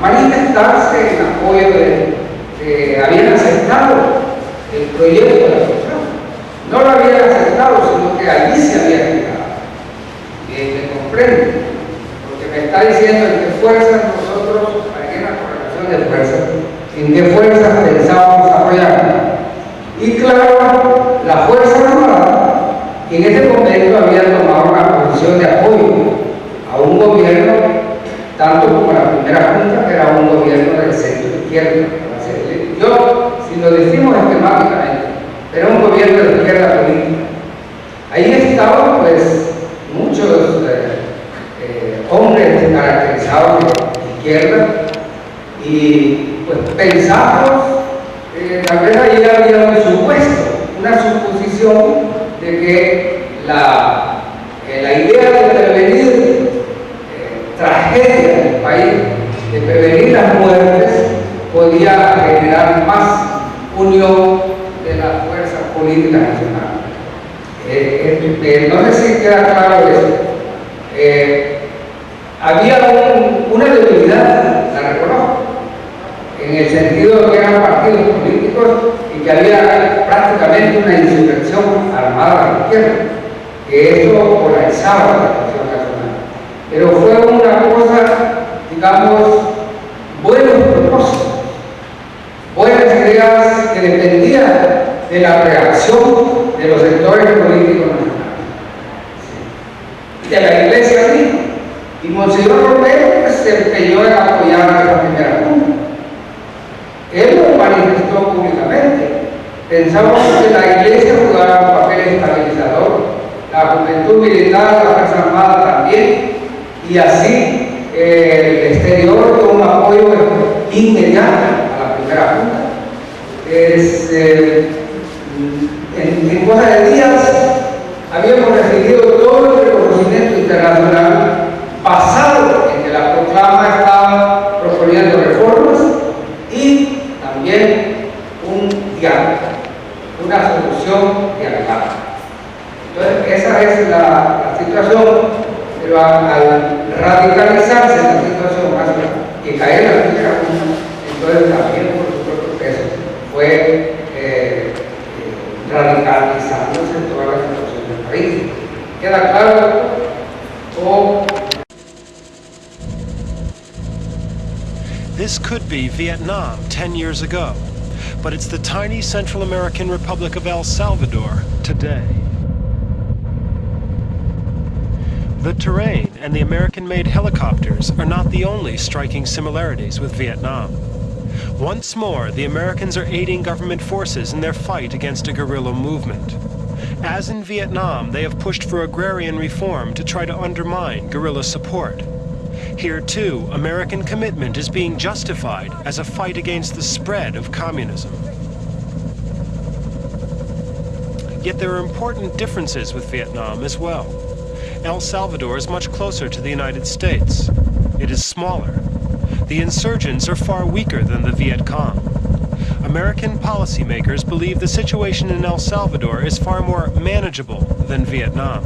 manifestarse en apoyo habían aceptado el proyecto de la fusión. No lo habían aceptado, sino que allí se había quedado. Me comprende, porque me está diciendo en qué fuerzas nosotros, aquí en la correlación de fuerzas, en qué fuerzas pensábamos apoyar. Y claro, la Fuerza Armada, que en ese momento había tomado una posición de apoyo a un gobierno, tanto como la primera junta, que era un gobierno del centro izquierda. Yo, si lo decimos esquemáticamente, era un gobierno de izquierda política. Ahí estaban, pues, muchos hombres caracterizados de izquierda y, pues, pensamos, tal vez ahí había un supuesto, una suposición de que la idea de prevenir tragedias en el país, de prevenir las muertes, podía generar más unión de las fuerzas políticas nacionales. No sé si queda claro eso. Había una debilidad, la reconozco, en el sentido de que eran partidos políticos y que había prácticamente una insurrección armada a la izquierda, que eso polarizaba la situación nacional. Pero fue una cosa, digamos, buenos propósitos, buenas ideas que dependían de la reacción de los sectores políticos nacionales, de la Iglesia misma. Y Monseñor Romero, pues, se empeñó en apoyar a la primera junta. Él lo manifestó públicamente. Pensamos que la Iglesia jugaba un papel estabilizador, la juventud militar, la Fuerza Armada también, y así el exterior con un apoyo inmediato a la primera junta. En cosa de días habíamos recibido todo el reconocimiento internacional basado en que la proclama estaba proponiendo reformas y también un diálogo, una solución dialogada. Entonces esa es la situación, pero al radicalizarse la situación más que caer la primera junta, entonces también por su propio peso fue radicalizándose toda la situación del país. ¿Queda claro? This could be Vietnam 10 years ago, but it's the tiny Central American Republic of El Salvador today. The terrain and the American-made helicopters are not the only striking similarities with Vietnam. Once more, the Americans are aiding government forces in their fight against a guerrilla movement. As in Vietnam, they have pushed for agrarian reform to try to undermine guerrilla support. Here, too, American commitment is being justified as a fight against the spread of communism. Yet there are important differences with Vietnam as well. El Salvador is much closer to the United States. It is smaller. The insurgents are far weaker than the Viet Cong. American policymakers believe the situation in El Salvador is far more manageable than Vietnam.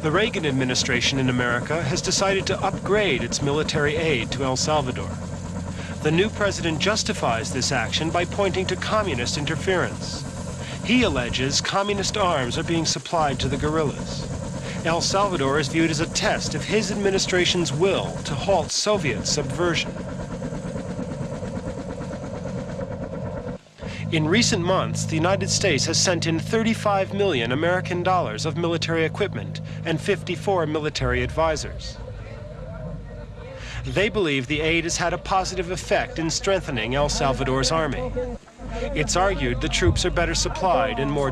The Reagan administration in America has decided to upgrade its military aid to El Salvador. The new president justifies this action by pointing to communist interference. He alleges communist arms are being supplied to the guerrillas. El Salvador is viewed as a test of his administration's will to halt Soviet subversion. In recent months, the United States has sent in $35 million American dollars of military equipment and 54 military advisors. They believe the aid has had a positive effect in strengthening El Salvador's army. It's argued the troops are better supplied and more